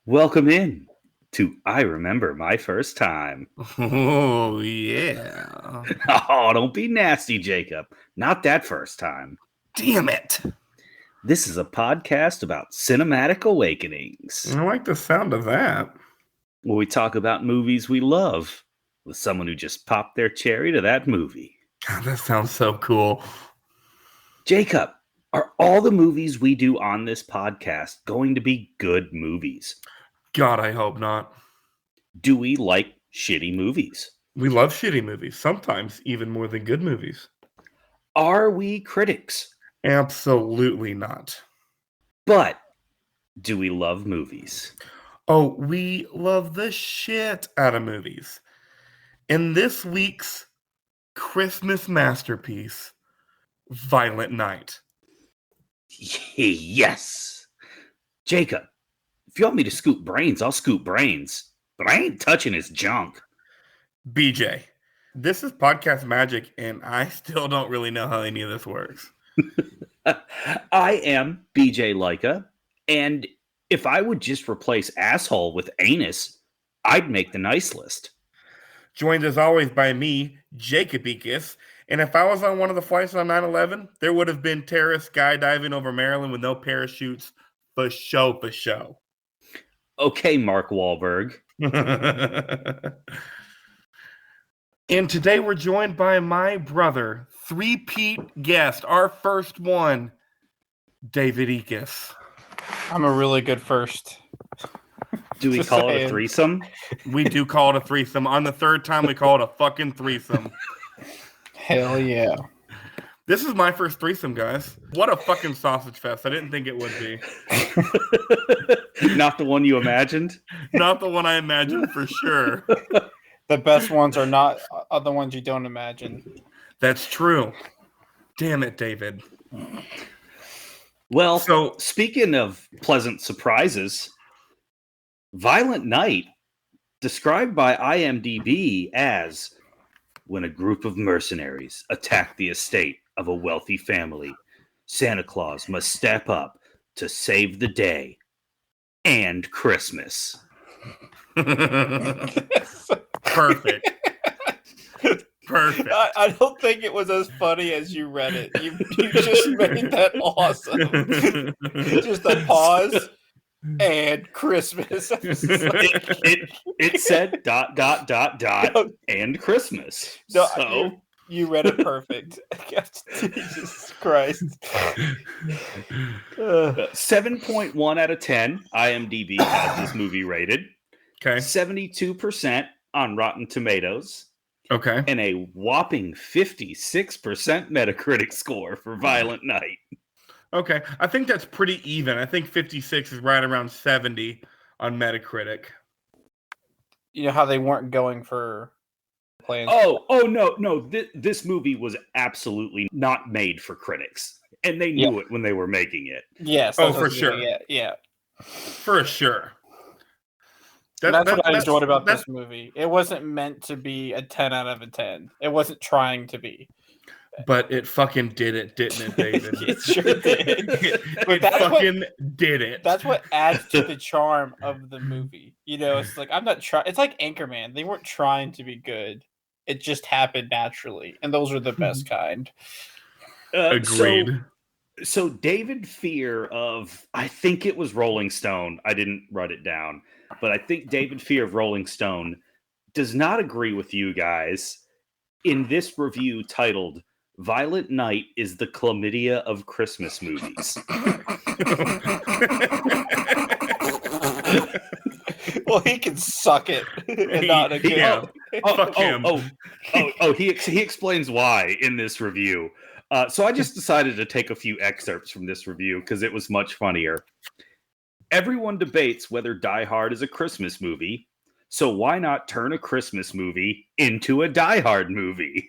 Welcome in to I Remember My First Time. Oh, yeah. Oh, don't be nasty, Jacob. Not that first time. Damn it. This is a podcast about cinematic awakenings, I like the sound of that. where we talk about movies we love with someone who just popped their cherry to that movie. God, that sounds so cool. Jacob, are all the movies we do on this podcast going to be good movies? God, I hope not. Do we like shitty movies? We love shitty movies, sometimes even more than good movies. Are we critics? Absolutely not. But do we love movies? Oh, we love the shit out of movies. In this week's Christmas masterpiece, Violent Night. Yes. Jacob, if you want me to scoop brains, I'll scoop brains. But I ain't touching his junk. BJ, this is podcast magic, and I still don't really know how any of this works. I am BJ Leica, and if I would just replace asshole with anus, I'd make the nice list. Joined as always by me, Jacob Eachus. And if I was on one of the flights on 9/11, there would have been terrorists skydiving over Maryland with no parachutes for show. Okay, Mark Wahlberg. And today we're joined by my brother, threepeat guest, our first one, David Eachus. I'm a really good first. Do we Just call it a saying. threesome? We do call it a threesome. On the third time, we call it a fucking threesome. Hell yeah. This is my first threesome, guys. What a fucking sausage fest. I didn't think it would be. Not the one you imagined? Not the one I imagined for sure. The best ones are not the ones you don't imagine. That's true. Damn it, David. Well, So- speaking of pleasant surprises, Violent Night, described by IMDb as when a group of mercenaries attack the estate of a wealthy family, Santa Claus must step up to save the day and Christmas. Perfect. Perfect. I don't think it was as funny as you read it. You just made that awesome. Just a pause and Christmas. It said ... and Christmas. No, So you read it perfect. Jesus Christ. 7.1 out of 10 IMDb has this movie rated. Okay. 72% on Rotten Tomatoes. Okay. And a whopping 56% Metacritic score for Violent Night. Okay. I think that's pretty even. I think 56 is right around 70 on Metacritic. You know how they weren't going for plans. Oh no. This movie was absolutely not made for critics. And they knew it when they were making it. Yes. Oh, that's what I for was sure. gonna- Yeah. For sure. That's what I enjoyed about this movie. It wasn't meant to be a 10 out of a 10. It wasn't trying to be. But it fucking did it, didn't it, David? It sure did. It that's fucking did it. That's what adds to the charm of the movie. You know, it's like I'm not trying. It's like Anchorman. They weren't trying to be good. It just happened naturally, and those are the best kind. Agreed. So David Fear of, I think it was Rolling Stone. I didn't write it down, but I think David Fear of Rolling Stone does not agree with you guys in this review titled "Violent Night is the chlamydia of Christmas movies." Well, he can suck it and not a good. Yeah. Fuck him. He explains why in this review. So I just decided to take a few excerpts from this review because it was much funnier. Everyone debates whether Die Hard is a Christmas movie, so why not turn a Christmas movie into a Die Hard movie?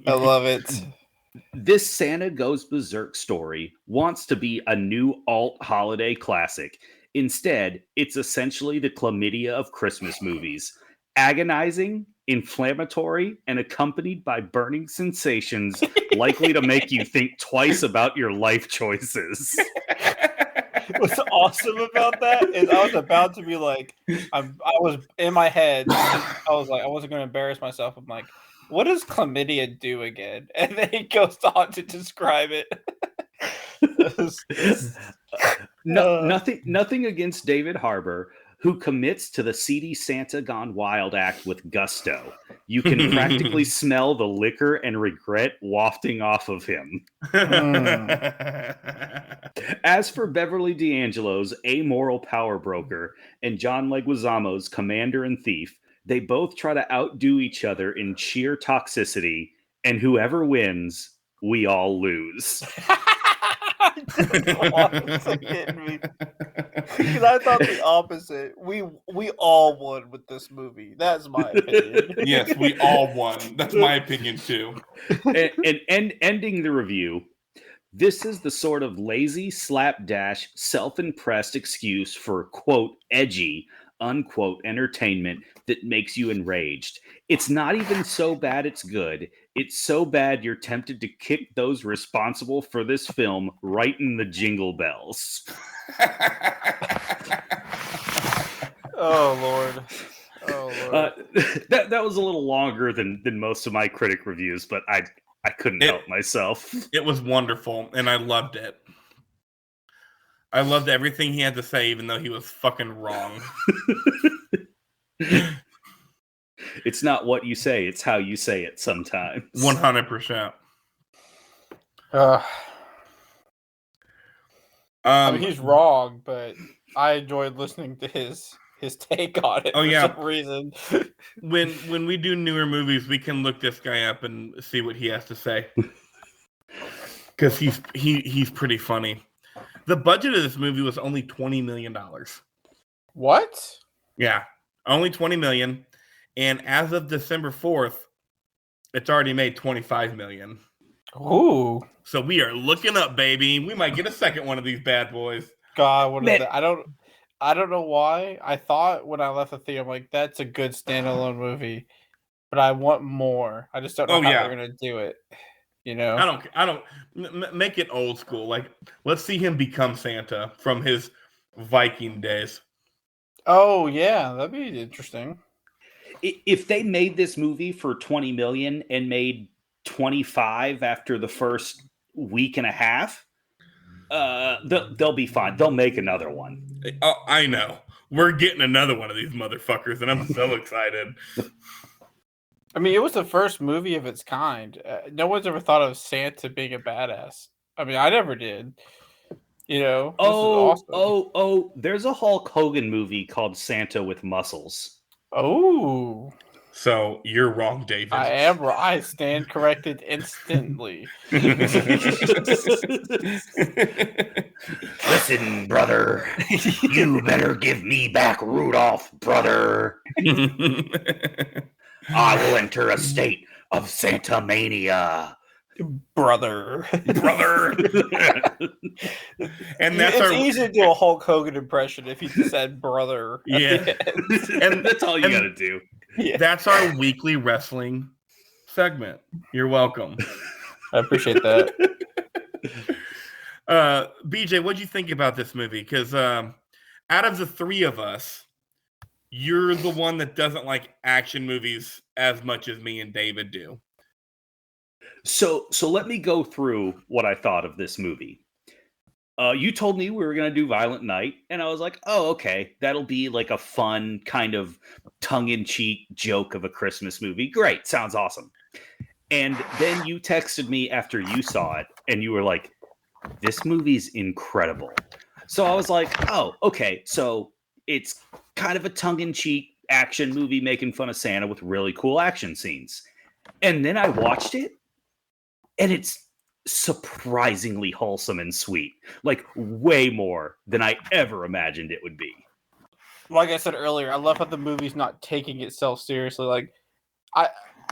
I love it. This Santa Goes Berserk story wants to be a new alt holiday classic. Instead, it's essentially the chlamydia of Christmas movies. Agonizing, inflammatory, and accompanied by burning sensations likely to make you think twice about your life choices. what's awesome about that is I was about to be like, I was in my head. I was like, I wasn't going to embarrass myself. I'm like, what does chlamydia do again? And then he goes on to describe it. Nothing against David Harbour, who commits to the seedy Santa Gone Wild act with gusto. You can practically smell the liquor and regret wafting off of him. As for Beverly D'Angelo's amoral power broker and John Leguizamo's commander and thief, they both try to outdo each other in sheer toxicity, and whoever wins, we all lose. Because I thought the opposite. We all won with this movie. That's my opinion. Yes, we all won. That's my opinion too. And ending the review, this is the sort of lazy, slapdash, self-impressed excuse for, quote, edgy, unquote, entertainment that makes you enraged. It's not even so bad it's good. It's so bad you're tempted to kick those responsible for this film right in the jingle bells. Oh, Lord. Oh, Lord. That was a little longer than most of my critic reviews, but I couldn't help myself. It was wonderful, and I loved it. I loved everything he had to say, even though he was fucking wrong. It's not what you say, it's how you say it sometimes. 100%. I mean, he's wrong, but I enjoyed listening to his take on it for some reason. When we do newer movies, we can look this guy up and see what he has to say. Because he's pretty funny. The budget of this movie was only $20 million. What? Yeah, only $20 million. And as of December 4th, it's already made $25 million. Ooh. So we are looking up, baby. We might get a second one of these bad boys. God, what is that? I don't know why. I thought when I left the theater, I'm like, that's a good standalone movie. But I want more. I just don't know how they're gonna do it. You know? I don't make it old school. Like, let's see him become Santa from his Viking days. Oh yeah, that'd be interesting. If they made this movie for $20 million and made 25 after the first week and a half, they'll be fine. They'll make another one. Oh, I know. We're getting another one of these motherfuckers, and I'm so excited. I mean, it was the first movie of its kind. No one's ever thought of Santa being a badass. I mean, I never did. You know? Oh, there's a Hulk Hogan movie called Santa with Muscles. Oh. So you're wrong, David. I am wrong. I stand corrected instantly. Listen, brother. You better give me back Rudolph, brother. I will enter a state of Santa mania. Brother. And that's it's easy to do a Hulk Hogan impression if you just said brother. Yeah. And that's all you got to do. Yeah. That's our weekly wrestling segment. You're welcome. I appreciate that. BJ, what'd you think about this movie? Because out of the three of us, you're the one that doesn't like action movies as much as me and David do. So let me go through what I thought of this movie. You told me we were going to do Violent Night, and I was like, oh, okay, that'll be like a fun kind of tongue-in-cheek joke of a Christmas movie. Great, sounds awesome. And then you texted me after you saw it, and you were like, this movie's incredible. So I was like, oh, okay, so it's kind of a tongue-in-cheek action movie making fun of Santa with really cool action scenes. And then I watched it, and it's surprisingly wholesome and sweet. Like, way more than I ever imagined it would be. Like I said earlier, I love how the movie's not taking itself seriously. Like,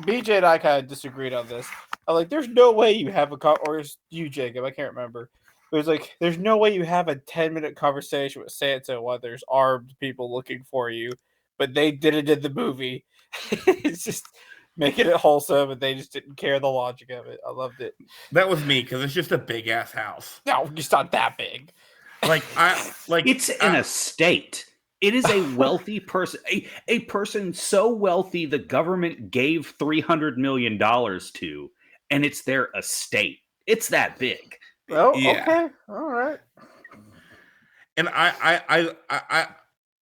BJ and I kind of disagreed on this. I'm like, there's no way you have or it's you, Jacob, I can't remember. It was like, there's no way you have a 10-minute conversation with Santa while there's armed people looking for you. But they did it in the movie. It's just making it wholesome, and they just didn't care the logic of it. I loved it. That was me, because it's just a big-ass house. No, it's not that big. It's an estate. It is a wealthy person, a person so wealthy the government gave $300 million to, and it's their estate. It's that big. Oh, Yeah. okay, all right. And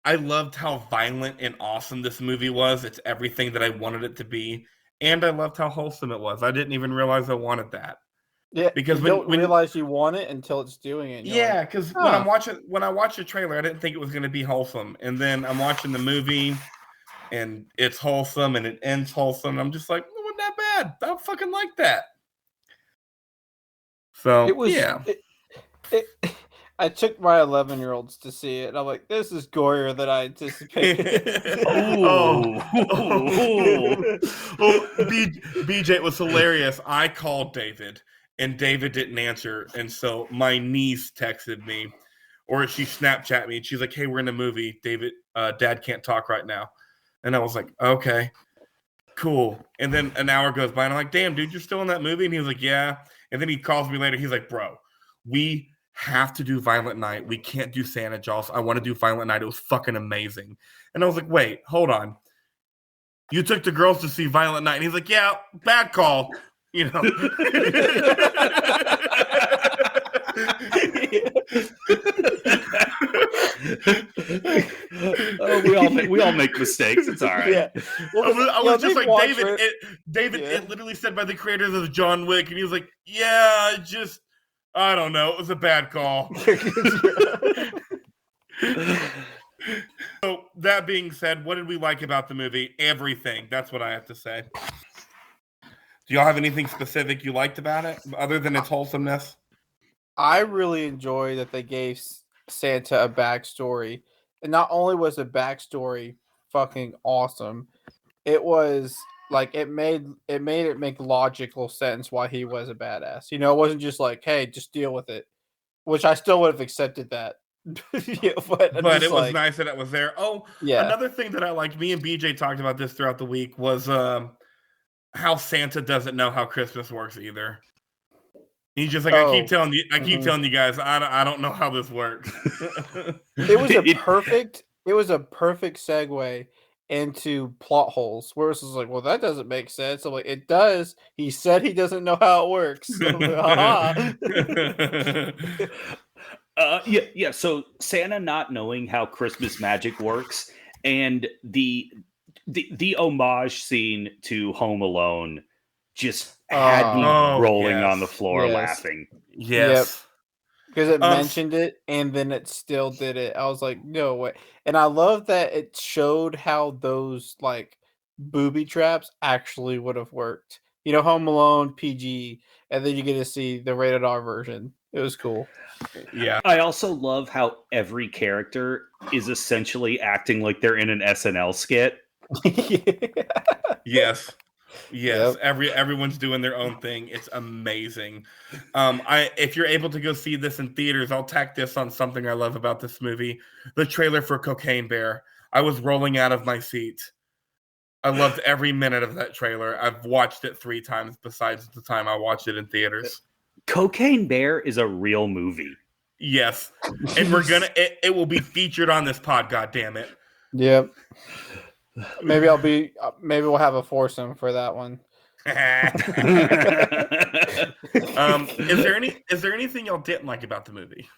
I loved how violent and awesome this movie was. It's everything that I wanted it to be, and I loved how wholesome it was. I didn't even realize I wanted that. Yeah, Because you when don't realize you want it until it's doing it. Yeah, because when I watched the trailer, I didn't think it was going to be wholesome, and then I'm watching the movie, and it's wholesome, and it ends wholesome. And I'm just like, it wasn't that bad. I fucking like that. So it was. yeah. I took my 11-year-olds to see it, and I'm like, this is gorier than I anticipated. BJ, it was hilarious. I called David, and David didn't answer, and so my niece texted me, or she Snapchat me, and she's like, hey, we're in a movie. David, Dad can't talk right now. And I was like, okay, cool. And then an hour goes by, and I'm like, damn, dude, you're still in that movie? And he was like, yeah. And then he calls me later. He's like, bro, we have to do Violent Night. We can't do Santa Jaws. I want to do Violent Night. It was fucking amazing. And I was like, wait, hold on. You took the girls to see Violent Night. And he's like, yeah, bad call. You know. We all make mistakes. It's all right. Yeah. Well, I was just like, David, it literally said by the creators of John Wick, and he was like, yeah, just I don't know. It was a bad call. So that being said, what did we like about the movie? Everything. That's what I have to say. Do y'all have anything specific you liked about it other than its wholesomeness? I really enjoy that they gave Santa a backstory. And not only was the backstory fucking awesome, it was like it made it make logical sense why he was a badass. You know, it wasn't just like, hey, just deal with it. Which I still would have accepted that. Yeah, but it was nice that it was there. Oh, yeah. Another thing that I liked, me and BJ talked about this throughout the week, was how Santa doesn't know how Christmas works either. He's just like, I keep telling you guys, I don't know how this works. It was a perfect segue into plot holes where it's just like, well, that doesn't make sense. I'm like, it does. He said he doesn't know how it works. So yeah. So Santa not knowing how Christmas magic works, and the homage scene to Home Alone just had me rolling on the floor laughing. Yes. Because it mentioned it and then it still did it. I was like, no way. And I love that it showed how those like booby traps actually would have worked. You know, Home Alone, PG, and then you get to see the rated R version. It was cool. Yeah. I also love how every character is essentially acting like they're in an SNL skit. Yes. Yes, yep. Everyone's doing their own thing. It's amazing. If you're able to go see this in theaters, I'll tack this on something I love about this movie. The trailer for Cocaine Bear. I was rolling out of my seat. I loved every minute of that trailer. I've watched it 3 times besides the time I watched it in theaters. Cocaine Bear is a real movie. Yes. And it will be featured on this pod, goddammit. Yep. Maybe we'll have a foursome for that one. Is there anything y'all didn't like about the movie?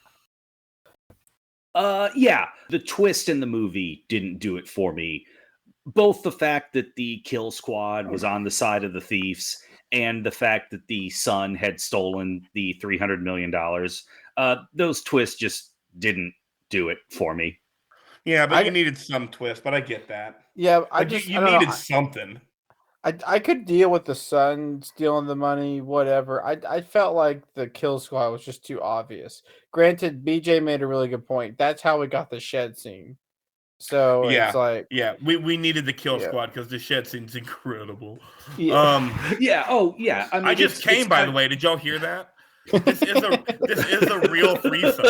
Yeah, the twist in the movie didn't do it for me. Both the fact that the kill squad was on the side of the thieves and the fact that the son had stolen the $300 million, those twists just didn't do it for me. Yeah, but you needed some twist, but I get that. Yeah, you needed something. I could deal with the son stealing the money, whatever. I felt like the kill squad was just too obvious. Granted, BJ made a really good point. That's how we got the shed scene. So it's like, we needed the kill squad because the shed scene's incredible. Yeah. Oh yeah. I mean, I just came by the way. Did y'all hear that? This is a real threesome.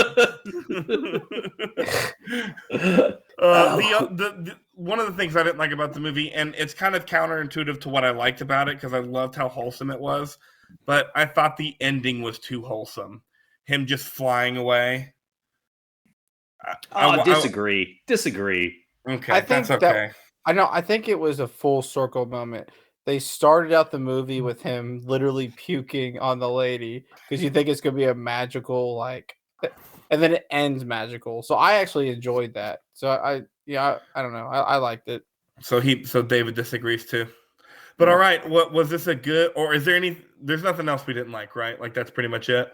One of the things I didn't like about the movie, and it's kind of counterintuitive to what I liked about it because I loved how wholesome it was, but I thought the ending was too wholesome. Him just flying away. Disagree. Okay, I think that's okay. I think it was a full circle moment. They started out the movie with him literally puking on the lady because you think it's gonna be a magical and then it ends magical. So I actually enjoyed that. So I don't know. I liked it. So David disagrees too. But all right, what was this a good, or is there there's nothing else we didn't like, right? Like that's pretty much it.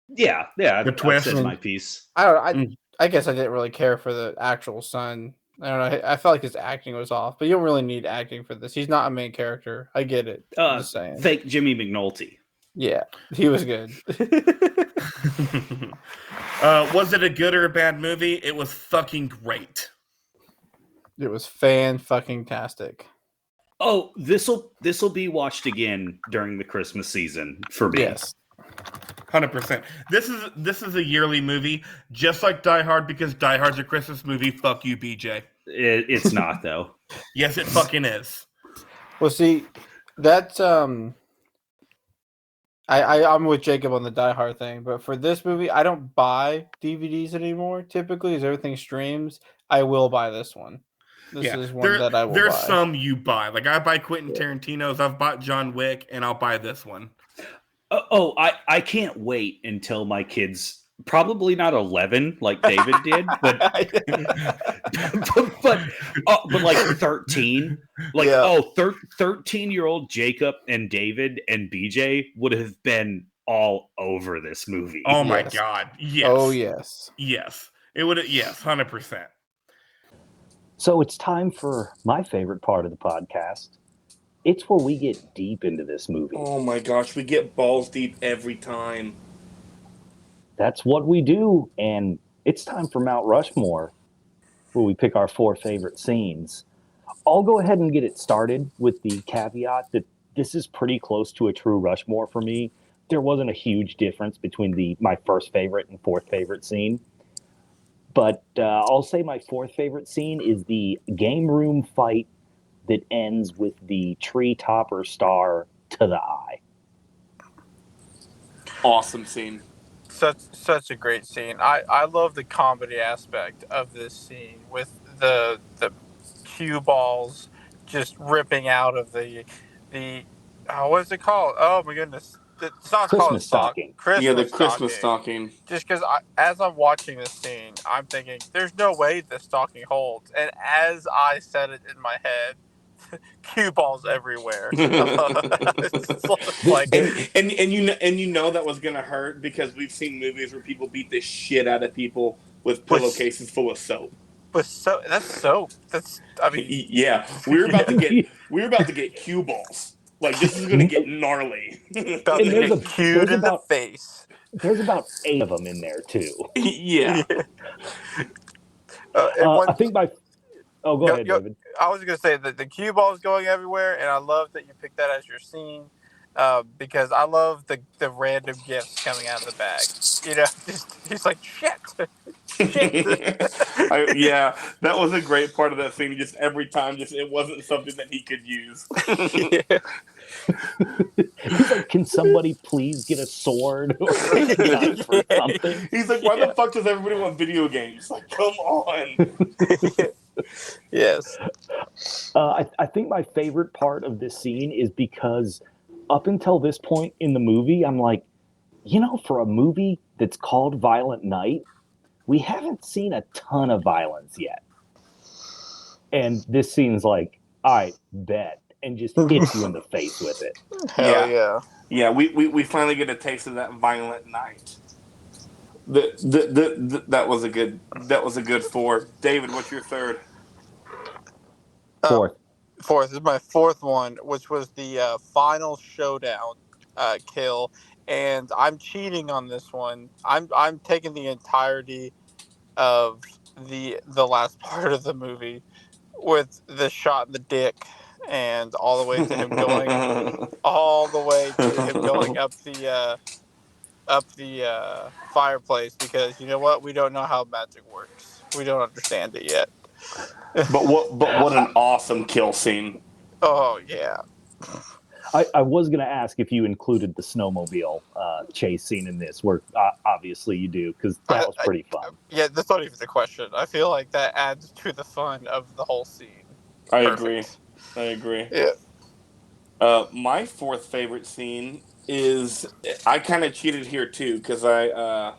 Yeah. The twist. I've said my piece. I guess I didn't really care for the actual son. I don't know. I felt like his acting was off, but you don't really need acting for this. He's not a main character. I get it. I'm just saying. Fake Jimmy McNulty. Yeah, he was good. Was it a good or a bad movie? It was fucking great. It was fan-fucking-tastic. Oh, this'll be watched again during the Christmas season for me. Yes. 100%. This is a yearly movie, just like Die Hard, because Die Hard's a Christmas movie. Fuck you, BJ. It's not though. Yes, it fucking is. Well, see, that's I'm with Jacob on the Die Hard thing, but for this movie, I don't buy DVDs anymore. Typically, as everything streams, I will buy this one. This is one that I will There's buy. some you buy. Like I buy Quentin Tarantino's, I've bought John Wick, and I'll buy this one. I can't wait until my kids, probably not 11 like David did, but like 13. Like 13-year-old Jacob and David and BJ would have been all over this movie. Oh my god. Yes. Oh yes. Yes. It would 100%. So it's time for my favorite part of the podcast. It's where we get deep into this movie. Oh my gosh, we get balls deep every time. That's what we do, and it's time for Mount Rushmore, where we pick our 4 favorite scenes. I'll go ahead and get it started with the caveat that this is pretty close to a true Rushmore for me. There wasn't a huge difference between my first favorite and 4th favorite scene. But I'll say my 4th favorite scene is the game room fight that ends with the tree topper star to the eye. Awesome scene. Such a great scene. I love the comedy aspect of this scene with the cue balls just ripping out of the what is it called? Oh my goodness. It's not called a stocking. The Christmas stocking. Just because as I'm watching this scene, I'm thinking, there's no way this stocking holds. And as I said it in my head, cue balls everywhere. Like, and you know that was gonna hurt because we've seen movies where people beat the shit out of people with pillowcases full of soap. But that's soap. Yeah, we're about to get cue balls. Like, this is going to get gnarly. About to get cued in the face. There's about 8 of them in there, too. Yeah. I think Oh, go ahead, David. I was going to say that the cue ball is going everywhere, and I love that you picked that as your scene because I love the random gifts coming out of the bag. You know, he's like, shit. Yeah, that was a great part of that scene. Just every time, it wasn't something that he could use. Yeah. He's like, can somebody please get a sword or something? He's like, why the fuck does everybody want video games? Like, come on. Yes. I think my favorite part of this scene is because up until this point in the movie, I'm like, for a movie that's called Violent Night, we haven't seen a ton of violence yet. And this scene's like, all right, bet. And just hits you in the face with it. Hell yeah. Yeah, we finally get a taste of that Violent Night. That was a good 4. David, what's your 3rd? 4th. 4th. This is my 4th one, which was the final showdown kill. And I'm cheating on this one. I'm taking the entirety of the last part of the movie with the shot in the dick and all the way to him going up the fireplace because you know what? We don't know how magic works. We don't understand it yet. But what an awesome kill scene. Oh yeah. I was going to ask if you included the snowmobile chase scene in this, where obviously you do, because that was pretty fun. Yeah, that's not even the question. I feel like that adds to the fun of the whole scene. I Perfect. agree. Yeah. My fourth favorite scene is, I kind of cheated here too, because I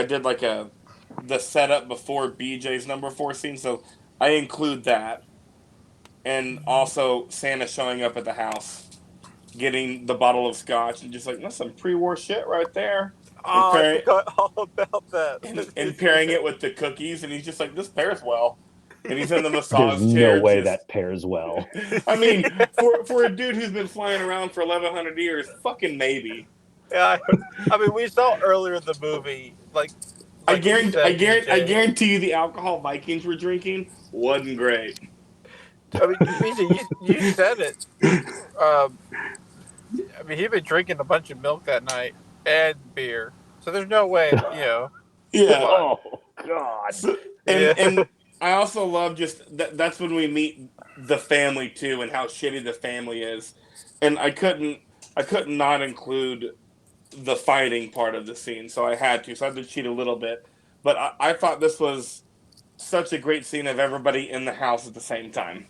did like the setup before BJ's number 4 scene, so I include that, and also Santa showing up at the house, getting the bottle of scotch, and just like, that's some pre-war shit right there. Oh, I forgot all about that. And pairing it with the cookies, and he's just like, this pairs well. And he's in the massage There's chair. no way that pairs well. I mean, for a dude who's been flying around for 1,100 years, fucking maybe. Yeah, I mean, we saw earlier in the movie, I guarantee you the alcohol Vikings were drinking wasn't great. I mean, BJ, you said it. I mean, he'd been drinking a bunch of milk that night and beer, so there's no way, Yeah. Oh God. And I also love just that's when we meet the family too, and how shitty the family is. And I couldn't not include the fighting part of the scene, so I had to cheat a little bit. But I thought this was such a great scene of everybody in the house at the same time.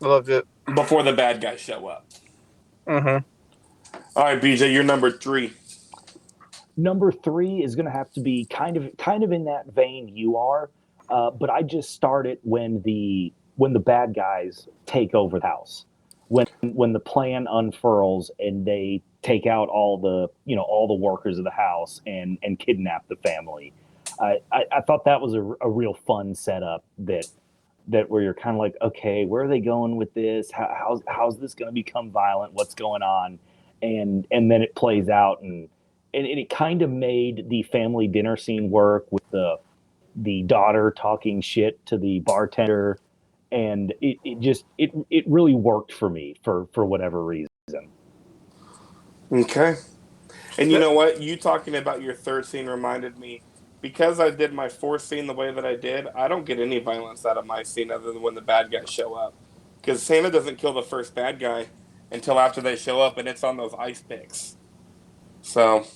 Loved it. Before the bad guys show up. Mm-hmm. All right, BJ, you're number 3. Number 3 is going to have to be kind of in that vein you are, but I just start it when the bad guys take over the house, when the plan unfurls and they take out all the workers of the house and kidnap the family. I thought that was a real fun setup that where you're kind of like, okay, where are they going with this? How's this going to become violent? What's going on? And then it plays out, and it kind of made the family dinner scene work with the daughter talking shit to the bartender, and it really worked for me for whatever reason. Okay. And you know what? You talking about your third scene reminded me, because I did my fourth scene the way that I did, I don't get any violence out of my scene other than when the bad guys show up. Because Santa doesn't kill the first bad guy until after they show up, and it's on those ice picks. So...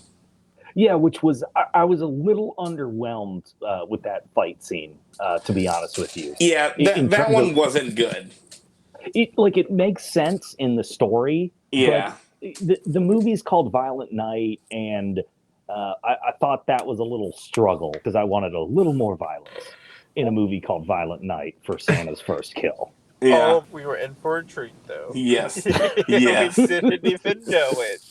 yeah, which was, I was a little underwhelmed with that fight scene, to be honest with you. Yeah, that one wasn't good. It makes sense in the story. Yeah. But the movie's called Violent Night, and I thought that was a little struggle, because I wanted a little more violence in a movie called Violent Night for Santa's first kill. Yeah. Oh, we were in for a treat, though. Yes. Yes. We didn't even know it.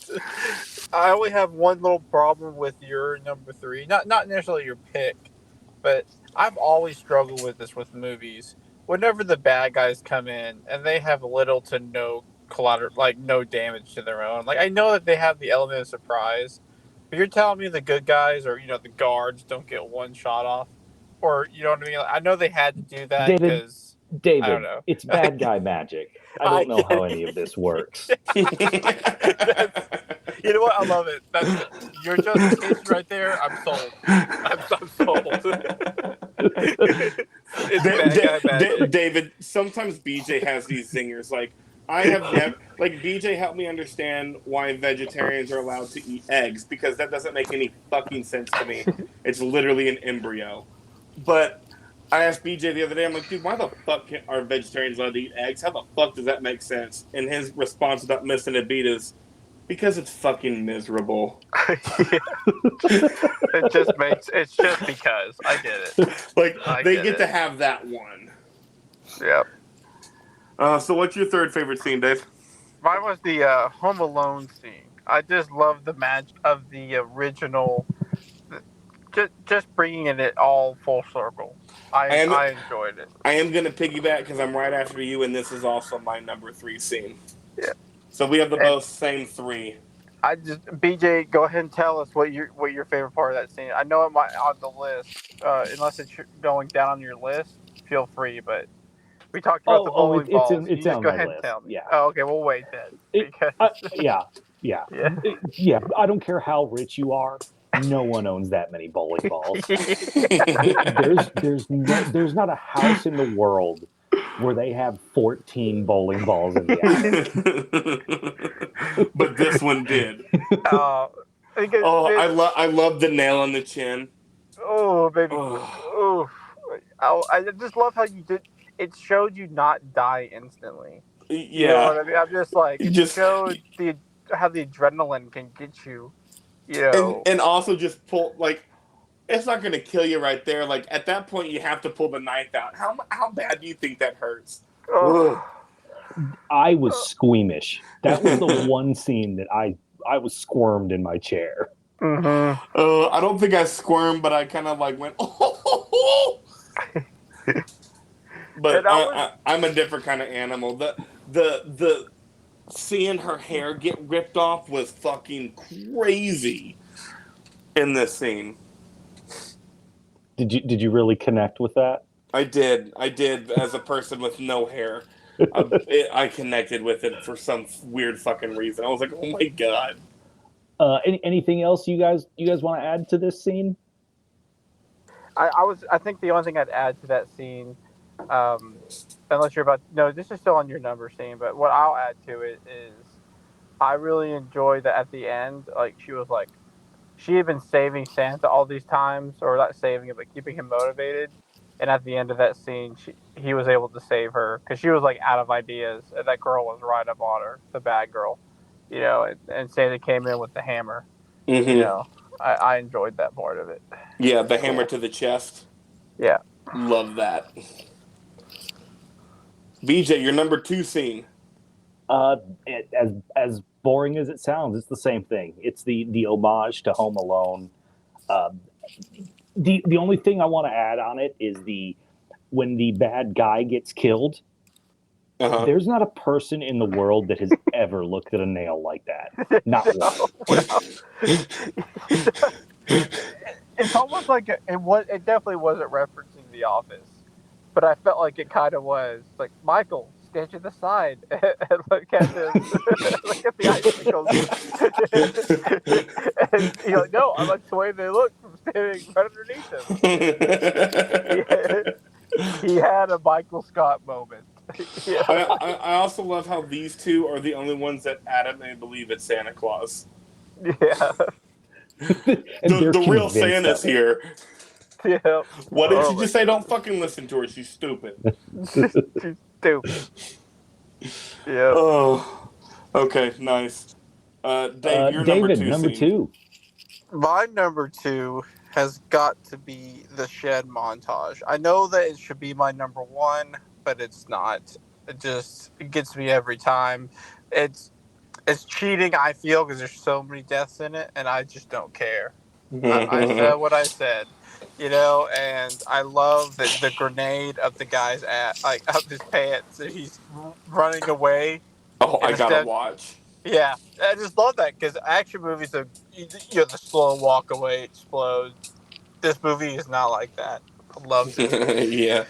I only have one little problem with your number 3. Not necessarily your pick, but I've always struggled with this with movies. Whenever the bad guys come in and they have little to no collateral, no damage to their own. I know that they have the element of surprise, but you're telling me the good guys or the guards don't get one shot off, or you know what I mean? I know they had to do that because David, I don't know. It's bad guy magic. I don't know how any of this works. You know what? I love it. Your justification right there. I'm sold. I'm sold. David, sometimes BJ has these zingers. I have never, BJ helped me understand why vegetarians are allowed to eat eggs, because that doesn't make any fucking sense to me. It's literally an embryo. But I asked BJ the other day, I'm like, dude, why the fuck are vegetarians allowed to eat eggs? How the fuck does that make sense? And his response without missing a beat is, because it's fucking miserable. It's just because. I get it. They get to have that one. Yep. So what's your third favorite scene, Dave? Mine was the Home Alone scene. I just love the magic of the original, just bringing it all full circle. I enjoyed it. I am going to piggyback because I'm right after you, and this is also my number 3 scene. Yeah. So we have the both same 3. BJ, go ahead and tell us what your favorite part of that scene. I know it might on the list, unless it's going down on your list. Feel free, but we talked about the bowling balls. It's on go my ahead list. And tell me. Yeah. Oh, okay. We'll wait then. Yeah. I don't care how rich you are. No one owns that many bowling balls. There's not a house in the world where they have 14 bowling balls in the attic. But this one did. Because I love the nail on the chin. Oh, baby. Oh. I just love how you did. It showed you not die instantly. Yeah. You know what I mean? I'm just like, it Just- showed how the adrenaline can get you. You know. And also just pull, like, it's not going to kill you right there. Like, at that point, you have to pull the knife out. How bad do you think that hurts? Oh. I was squeamish. That was the one scene that I was squirmed in my chair. Mm-hmm. I don't think I squirmed, but I kind of like went, oh. But I'm a different kind of animal. The seeing her hair get ripped off was fucking crazy in this scene. Did you really connect with that? I did. As a person with no hair, I connected with it for some weird fucking reason. I was like, oh my god. Anything else you guys want to add to this scene? I think the only thing I'd add to that scene, unless you're this is still on your number scene, but what I'll add to it is I really enjoyed that at the end, like she had been saving Santa all these times, or not saving him, but keeping him motivated. And at the end of that scene, he was able to save her because she was like out of ideas, and that girl was right up on her, the bad girl, and Santa came in with the hammer. Mm-hmm. I enjoyed that part of it. Yeah, the hammer to the chest. Yeah. Love that. BJ, your number 2 scene. As boring as it sounds, it's the same thing. It's the homage to Home Alone. The only thing I want to add on it is when the bad guy gets killed. Uh-huh. There's not a person in the world that has ever looked at a nail like that. Not one. It's almost like it definitely wasn't referencing The Office, but I felt like it kind of was. Like, Michael, stand to the side and look at this, look at the icicles. And you're like, no, I like the way they look from standing right underneath him. He had a Michael Scott moment. Yeah. I also love how these two are the only ones that adamantly believe it's Santa Claus. Yeah. The real Santa's here. Yeah. What did you just say? Don't fucking listen to her. She's stupid. She's stupid. Yeah. Oh. Okay, nice. Dave, your David, number 2 2. My number 2 has got to be the shed montage. I know that it should be my number 1, but it's not. It gets me every time. It's cheating, I feel, because there's so many deaths in it, and I just don't care. I said what I said, and I love the grenade up the guy's up his pants, and he's running away. Oh, I gotta watch. Yeah, I just love that because action movies are the slow walk away, explode. This movie is not like that. I love it. Yeah.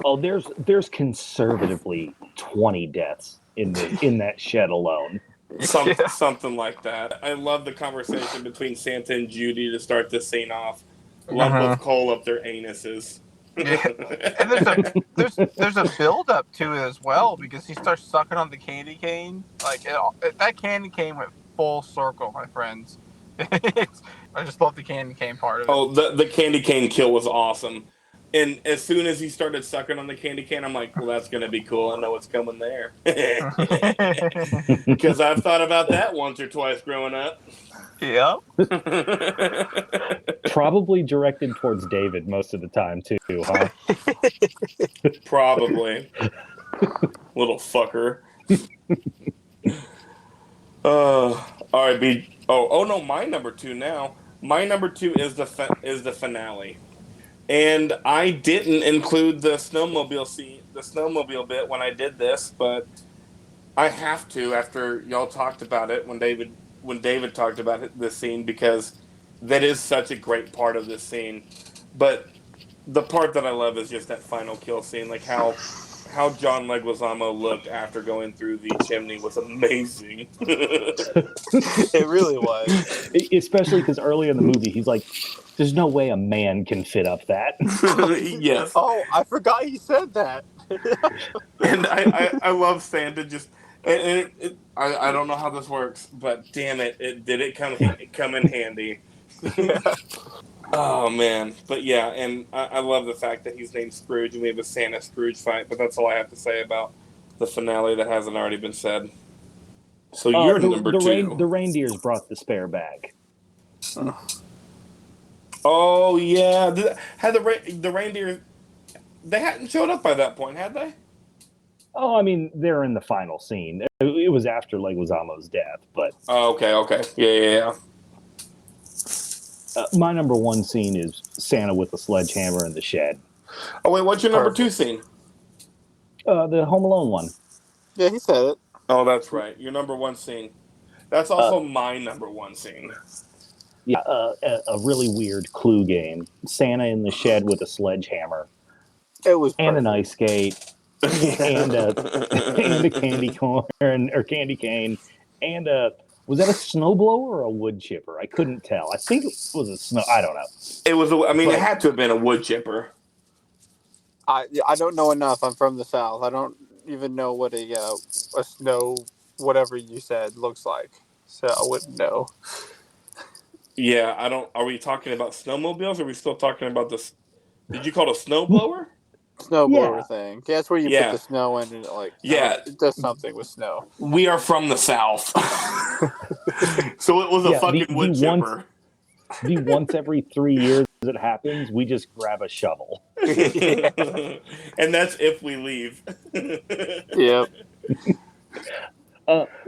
Oh, there's conservatively 20 deaths in that shed alone. Something like that. I love the conversation between Santa and Judy to start this scene off. Lump of coal up their anuses. Yeah. And there's a build up to it as well because he starts sucking on the candy cane. Like that candy cane went full circle, my friends. I just love the candy cane part of it. Oh, the candy cane kill was awesome. And as soon as he started sucking on the candy cane, I'm like, well, that's going to be cool. I know what's coming there. Because I've thought about that once or twice growing up. Yep. Probably directed towards David most of the time, too, huh? Probably. Little fucker. All right, Oh no, my number 2 now. My number 2 is the finale. And I didn't include the snowmobile bit when I did this, but I have to after y'all talked about it when David talked about this scene because that is such a great part of this scene. But the part that I love is just that final kill scene, like how how John Leguizamo looked after going through the chimney was amazing. It really was. Especially because early in the movie, he's like, "There's no way a man can fit up that." Yes. Oh, I forgot he said that. And I love Santa just. I don't know how this works, but damn it, it come in handy. Yeah. Oh man, but yeah, and I love the fact that he's named Scrooge, and we have a Santa Scrooge fight. But that's all I have to say about the finale that hasn't already been said. So you're number two. The reindeers brought the spare bag. Oh yeah, had the reindeer? They hadn't showed up by that point, had they? Oh, I mean, they're in the final scene. It was after Leguizamo's death, but Oh, okay, yeah. my number one scene is Santa with the sledgehammer in the shed. Oh wait, what's your number two scene? The Home Alone one. Yeah, he said it. Oh, that's right. Your number one scene. That's also my number one scene. Yeah, a really weird Clue game. Santa in the shed with a sledgehammer. It was and an perfect. ice skate and a candy corn or candy cane and was that a snowblower or a wood chipper? I couldn't tell. I think it was a snow. I don't know. It was. It had to have been a wood chipper. I don't know enough. I'm from the South. I don't even know what a snow whatever you said looks like. So I wouldn't know. Yeah, I don't. Are we talking about snowmobiles? Or are we still talking about this? Did you call it a snowblower? Snowblower thing. Yeah, that's where you Yeah. put the snow in and it does something with snow. We are from the South, so it was a fucking wood chipper. The once every 3 years it happens, we just grab a shovel. And that's if we leave. Yep.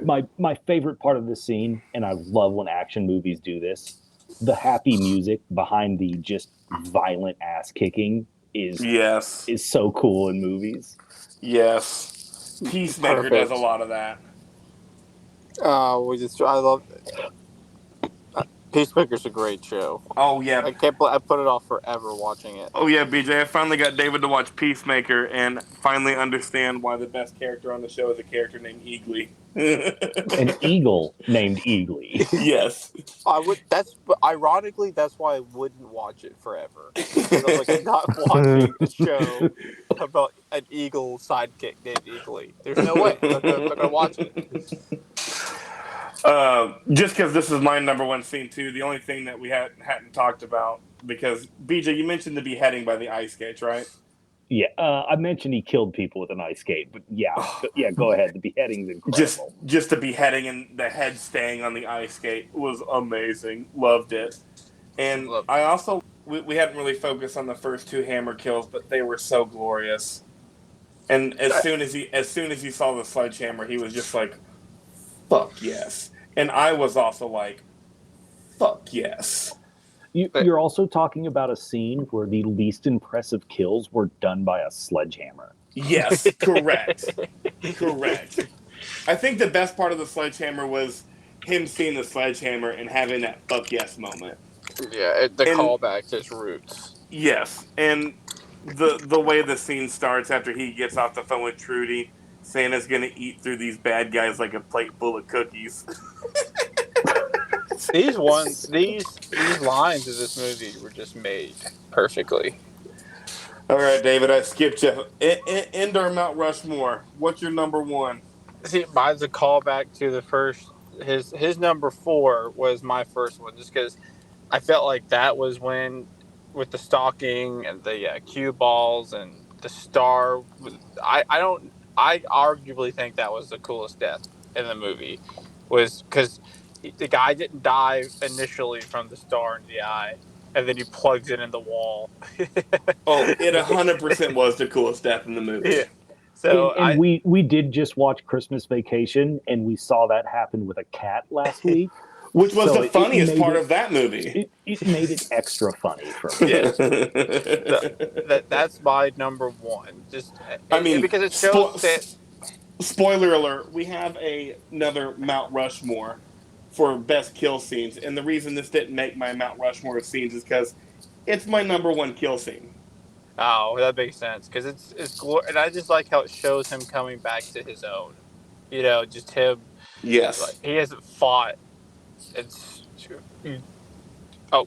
My favorite part of this scene, and I love when action movies do this, the happy music behind the just violent ass kicking is so cool in movies. Yes. Peacemaker Perfect. does a lot of that. I love Peacemaker's a great show. Oh yeah. I put it off forever watching it. Oh yeah, BJ, I finally got David to watch Peacemaker and finally understand why the best character on the show is a character named Eagly. An eagle named Eagly. Yes. Ironically, that's why I wouldn't watch it forever. Because I'm like, not watching a show about an eagle sidekick named Eagly. There's no way. I'm not gonna watch it. Just because this is my number one scene too, the only thing that we hadn't talked about, because BJ, you mentioned the beheading by the ice skates, right? Yeah, I mentioned he killed people with an ice skate, but yeah, go ahead. The beheading's incredible. Just the beheading and the head staying on the ice skate was amazing. Loved it. And I also we hadn't really focused on the first two hammer kills, but they were so glorious. And as soon as he saw the sledgehammer, he was just like, "Fuck yes!" And I was also like, "Fuck yes!" You're also talking about a scene where the least impressive kills were done by a sledgehammer. Yes, correct. Correct. I think the best part of the sledgehammer was him seeing the sledgehammer and having that fuck yes moment. Yeah, the callback to his roots. Yes, and the way the scene starts after he gets off the phone with Trudy, Santa's gonna eat through these bad guys like a plate full of cookies. These lines of this movie were just made perfectly. All right, David, I skipped you. End our Mount Rushmore. What's your number one? See, mine's a callback to the first. His number 4 was my first one, just because I felt like that was when, with the stalking and the cue balls and the star. I arguably think that was the coolest death in the movie, was because the guy didn't die initially from the star in the eye, and then he plugs it in the wall. Oh, it 100% was the coolest death in the movie. Yeah. So we did just watch Christmas Vacation, and we saw that happen with a cat last week. Which was the funniest part of that movie. It made it extra funny for me. Yeah. That's my number one. Because it shows that. Spoiler alert, we have another Mount Rushmore for best kill scenes, and the reason this didn't make my Mount Rushmore of scenes is because it's my number one kill scene. Oh, that makes sense because and I just like how it shows him coming back to his own. You know, just him. Yes. Like, he hasn't fought. It's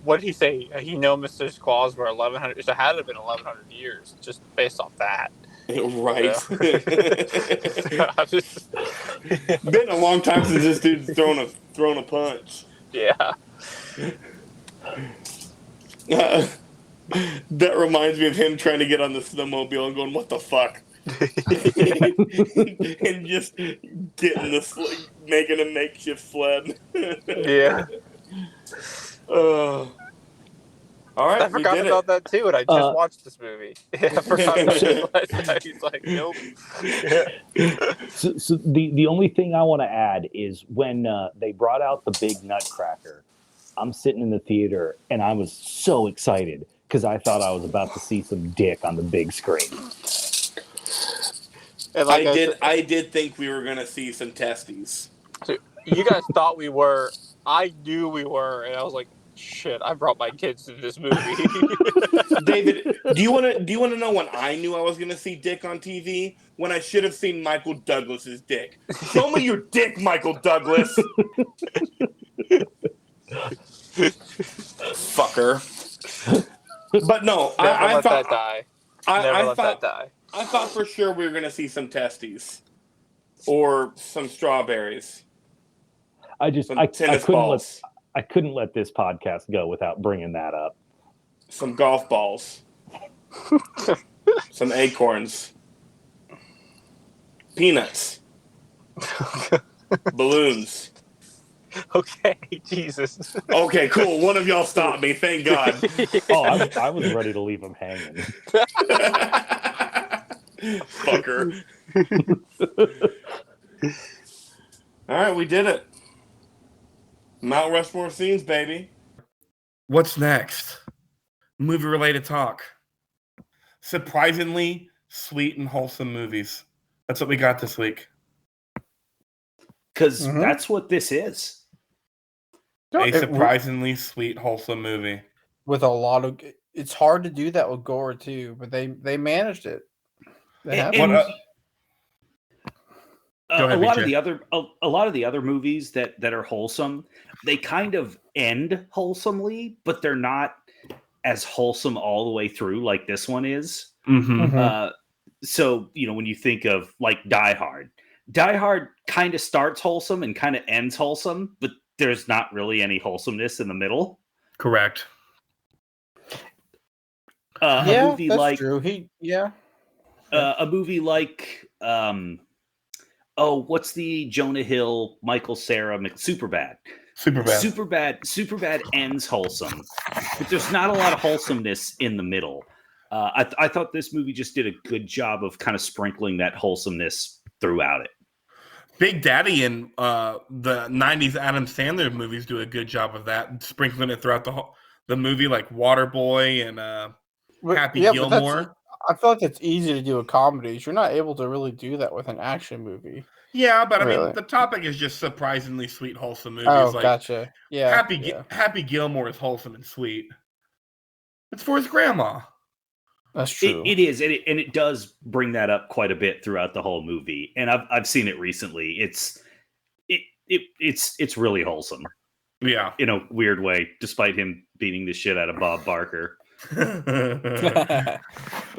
what did he say? He know Mr. Claus were 1100. So it had to have been 1100 years just based off that. Right. So I'm just Been a long time since this dude's thrown a punch. yeah. That reminds me of him trying to get on the snowmobile and going, "What the fuck?" And just getting making a makeshift sled. Yeah. All right, I forgot about that too, and I just watched this movie. I forgot about it last night. He's like, nope. So the only thing I want to add is when they brought out the big nutcracker, I'm sitting in the theater and I was so excited because I thought I was about to see some dick on the big screen. And I did think we were gonna see some testes. So you guys thought we were. I knew we were, and I was like, shit, I brought my kids to this movie. David, do you want to know when I knew I was going to see dick on TV? When I should have seen Michael Douglas's dick. Show me your dick, Michael Douglas. Fucker. But no, I thought that die. That die. I thought for sure we were going to see some testes or some strawberries. I couldn't let this podcast go without bringing that up. Some golf balls. Some acorns. Peanuts. Balloons. Okay, Jesus. Okay, cool. One of y'all stopped me. Thank God. Oh, I was ready to leave him hanging. Fucker. All right, we did it. Mount Rushmore scenes, baby. What's next? Movie-related talk. Surprisingly sweet and wholesome movies. That's what we got this week. Because that's what this is. A surprisingly sweet, wholesome movie. With a lot of... It's hard to do that with gore, too, but they managed it. A lot of the other movies that are wholesome, they kind of end wholesomely, but they're not as wholesome all the way through like this one is. So when you think of like Die Hard kind of starts wholesome and kind of ends wholesome, but there's not really any wholesomeness in the middle. Correct. A movie that's true. A movie like what's the Jonah Hill, Michael Cera, Superbad. Superbad ends wholesome, but there's not a lot of wholesomeness in the middle. I thought this movie just did a good job of kind of sprinkling that wholesomeness throughout it. Big Daddy and the 90s Adam Sandler movies do a good job of that, sprinkling it throughout the movie, like Waterboy and Happy Gilmore. I feel like it's easy to do a comedy. You're not able to really do that with an action movie. Yeah, but I mean, the topic is just surprisingly sweet, wholesome movies. Oh, gotcha. Yeah. Happy Gilmore is wholesome and sweet. It's for his grandma. That's true. It is, and it does bring that up quite a bit throughout the whole movie. And I've seen it recently. It's really wholesome. Yeah, in a weird way, despite him beating the shit out of Bob Barker. But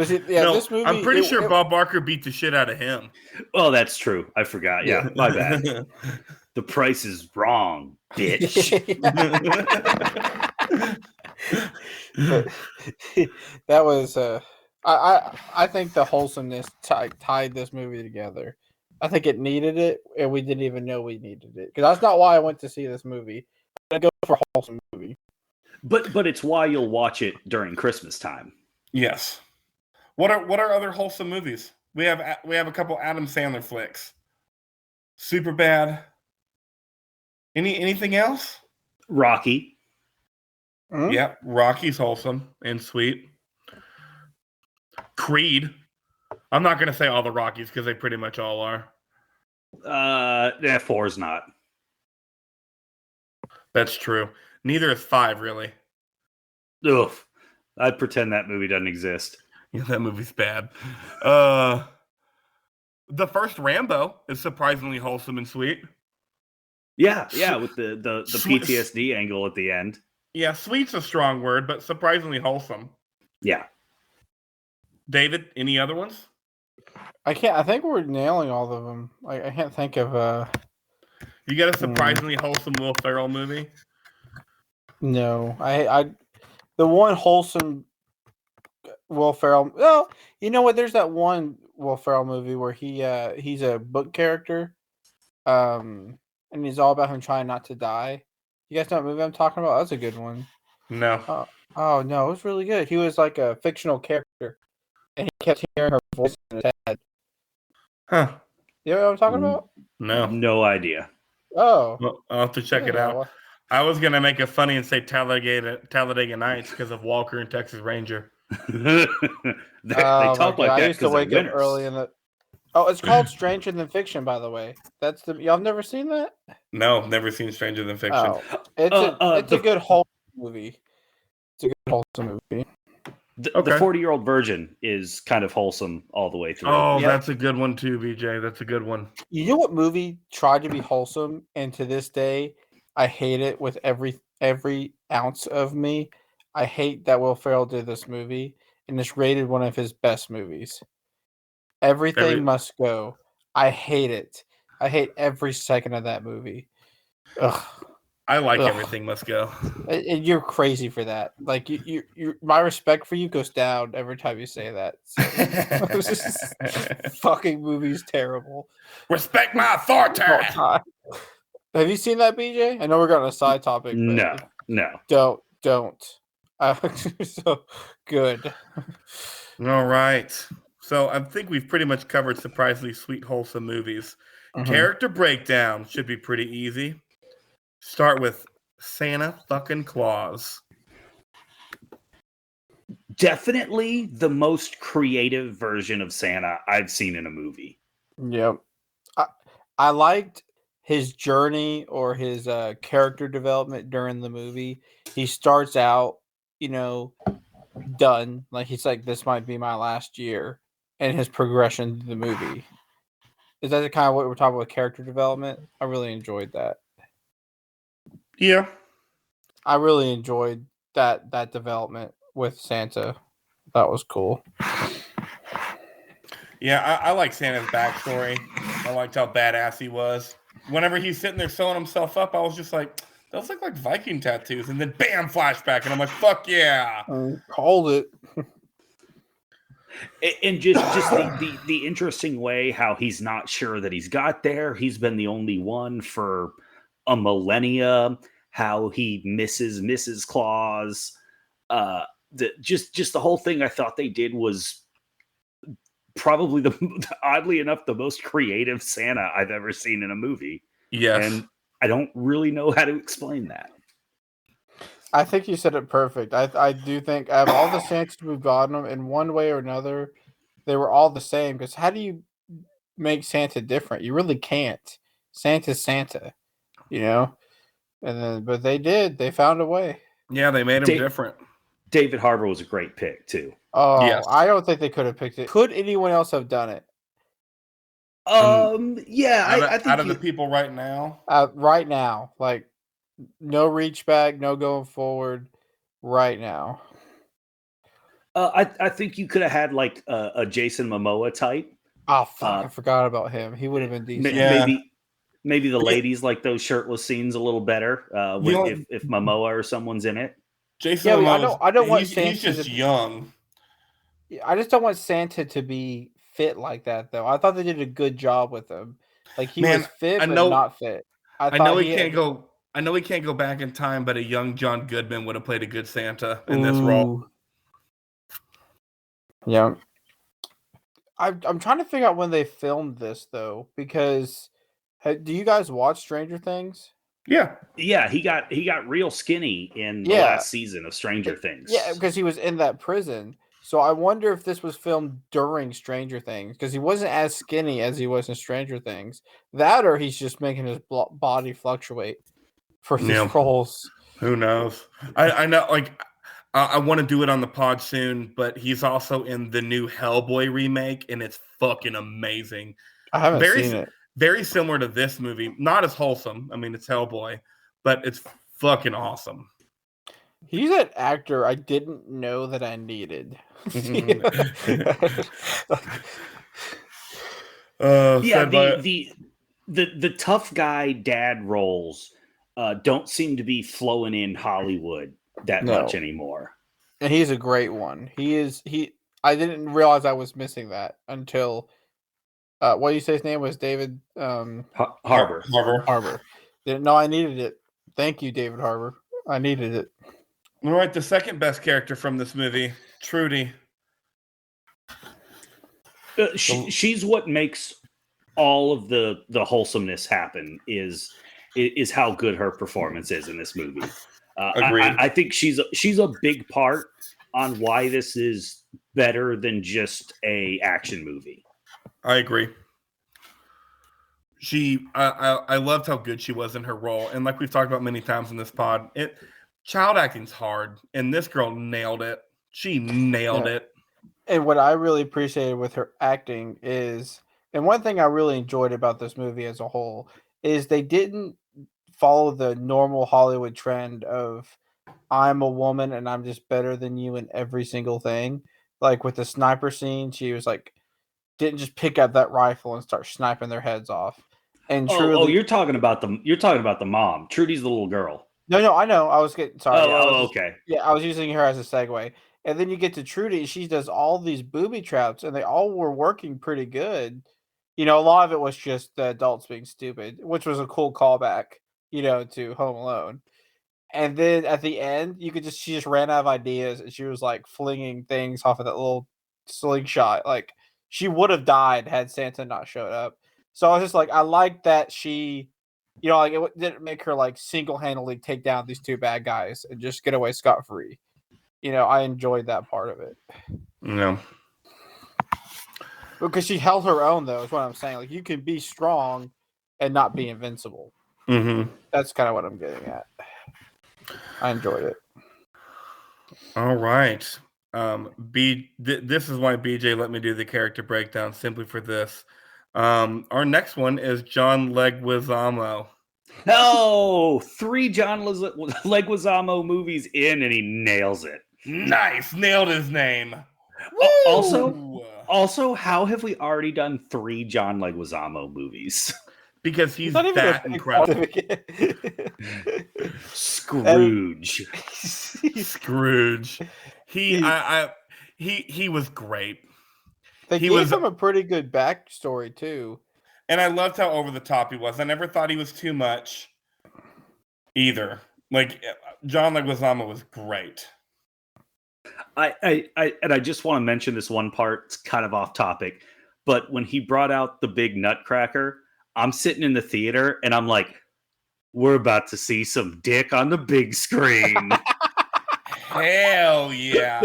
see, this movie, I'm pretty sure Bob Barker beat the shit out of him. Well, that's true. I forgot. Yeah, my bad. The price is wrong, bitch. That was I think the wholesomeness tied this movie together. I think it needed it, and we didn't even know we needed it, because that's not why I went to see this movie. I go for a wholesome movie. But it's why you'll watch it during Christmas time. Yes. What are other wholesome movies? We have a couple Adam Sandler flicks. Superbad. Anything else? Rocky. Mm-hmm. Yeah, Rocky's wholesome and sweet. Creed. I'm not going to say all the Rockies because they pretty much all are. 4's not. That's true. Neither is 5, really. Ugh. I'd pretend that movie doesn't exist. Yeah, that movie's bad. The first Rambo is surprisingly wholesome and sweet. Yeah, with the Swe- PTSD angle at the end. Yeah, sweet's a strong word, but surprisingly wholesome. Yeah. David, any other ones? I think we're nailing all of them. I can't think of You got a surprisingly wholesome Will Ferrell movie? no. I the one wholesome Will Ferrell. Well, you know what? There's that one Will Ferrell movie where he's a book character, and he's all about him trying not to die. You guys know what movie I'm talking about? That's a good one. No. Oh no, it was really good. He was like a fictional character, and he kept hearing her voice in his head. Huh. You know what I'm talking about? No. No idea. Oh, Well, I'll have to check it out. I was going to make it funny and say Talladega Nights because of Walker and Texas Ranger. they talk like that. I used to wake up early in the. Oh, it's called Stranger Than Fiction, by the way. That's the y'all never seen that? No, never seen Stranger Than Fiction. Oh, it's a good wholesome movie. It's a good wholesome movie. The 40-year-old virgin is kind of wholesome all the way through. Oh, that's a good one too, BJ. That's a good one. You know what movie tried to be wholesome, and to this day, I hate it with every ounce of me. I hate that Will Ferrell did this movie, and it's rated one of his best movies. Everything Must Go. I hate it. I hate every second of that movie. Ugh. I like Everything Must Go. And you're crazy for that. Like you, my respect for you goes down every time you say that. So, fucking movie's terrible. Respect my authority. Have you seen that, BJ? I know we're going on a side topic. No. Don't. So good. All right. So I think we've pretty much covered surprisingly sweet, wholesome movies. Mm-hmm. Character breakdown should be pretty easy. Start with Santa fucking Claus. Definitely the most creative version of Santa I've seen in a movie. Yep. I liked his journey or his character development during the movie. He starts out, done. Like he's like, this might be my last year. And his progression through the movie. Is that kind of what we're talking about with character development? I really enjoyed that. Yeah. I really enjoyed that development with Santa. That was cool. Yeah, I like Santa's backstory. I liked how badass he was. Whenever he's sitting there sewing himself up, I was just like, those look like Viking tattoos. And then bam, flashback. And I'm like, fuck yeah. Called it. And just the interesting way how he's not sure that he's got there. He's been the only one for a millennia. How he misses Mrs. Claus. Just the whole thing I thought they did was probably oddly enough, the most creative Santa I've ever seen in a movie. Yes. And I don't really know how to explain that. I think you said it perfect. I do think out of all the Santas we've gotten them in one way or another, they were all the same. Because how do you make Santa different? You really can't. Santa's Santa, but they did. They found a way. Yeah, they made him different. David Harbour was a great pick too. Oh, yes. I don't think they could have picked it. Could anyone else have done it? Yeah, I think out of the people right now. Right now, like no reach back, no going forward. Right now, I think you could have had like a Jason Momoa type. Oh fuck! I forgot about him. He would have been decent. Maybe the ladies like those shirtless scenes a little better if Momoa or someone's in it. Jason, I don't want Santa. He's just young. I just don't want Santa to be fit like that, though. I thought they did a good job with him. Like he was fit, but not fit. I know he can't go. I know he can't go back in time, but a young John Goodman would have played a good Santa in this role. Yeah, I'm trying to figure out when they filmed this though, because do you guys watch Stranger Things? Yeah. He got real skinny in the last season of Stranger Things. Yeah, because he was in that prison. So I wonder if this was filmed during Stranger Things, because he wasn't as skinny as he was in Stranger Things. That, or he's just making his body fluctuate for these roles. Who knows? I know. Like, I want to do it on the pod soon, but he's also in the new Hellboy remake, and it's fucking amazing. I haven't seen it. Very similar to this movie. Not as wholesome. I mean, it's Hellboy, but it's fucking awesome. He's an actor I didn't know that I needed. The tough guy dad roles don't seem to be flowing in Hollywood that much anymore. And he's a great one. I didn't realize I was missing that until what do you say his name was? David Harbour. Harbour. Didn't know I needed it. Thank you, David Harbour. I needed it. All right, the second best character from this movie, Trudy. She's what makes all of the wholesomeness happen. Is how good her performance is in this movie. Agreed. I think she's a big part on why this is better than just a action movie. I agree. I loved how good she was in her role, and like we've talked about many times in this pod, child acting's hard, and this girl nailed it. She nailed it. And what I really appreciated with her acting is, and one thing I really enjoyed about this movie as a whole, is they didn't follow the normal Hollywood trend of I'm a woman and I'm just better than you in every single thing. Like with the sniper scene, she was like, didn't just pick up that rifle and start sniping their heads off. And truly, you're talking about the mom. Trudy's the little girl. No, I know. I was getting sorry. Okay. Yeah, I was using her as a segue. And then you get to Trudy, she does all these booby traps, and they all were working pretty good. A lot of it was just the adults being stupid, which was a cool callback, to Home Alone. And then at the end, she just ran out of ideas, and she was like flinging things off of that little slingshot. Like she would have died had Santa not showed up. So I was just like, I like that she, it didn't make her like single-handedly take down these two bad guys and just get away scot-free. I enjoyed that part of it. No. Because she held her own, though, is what I'm saying. Like, you can be strong and not be invincible. Mm-hmm. That's kind of what I'm getting at. I enjoyed it. All right. This is why BJ let me do the character breakdown, simply for this. Our next one is John Leguizamo. No, 3 John Leguizamo movies in, and he nails it. Nice, nailed his name. Also, how have we already done 3 John Leguizamo movies? Because he's that incredible. Scrooge. Scrooge. He was great. They gave him a pretty good backstory too. And I loved how over the top he was. I never thought he was too much either. Like John Leguizamo was great. I just want to mention this one part. It's kind of off topic, but when he brought out the big nutcracker, I'm sitting in the theater and I'm like, we're about to see some dick on the big screen. Hell yeah!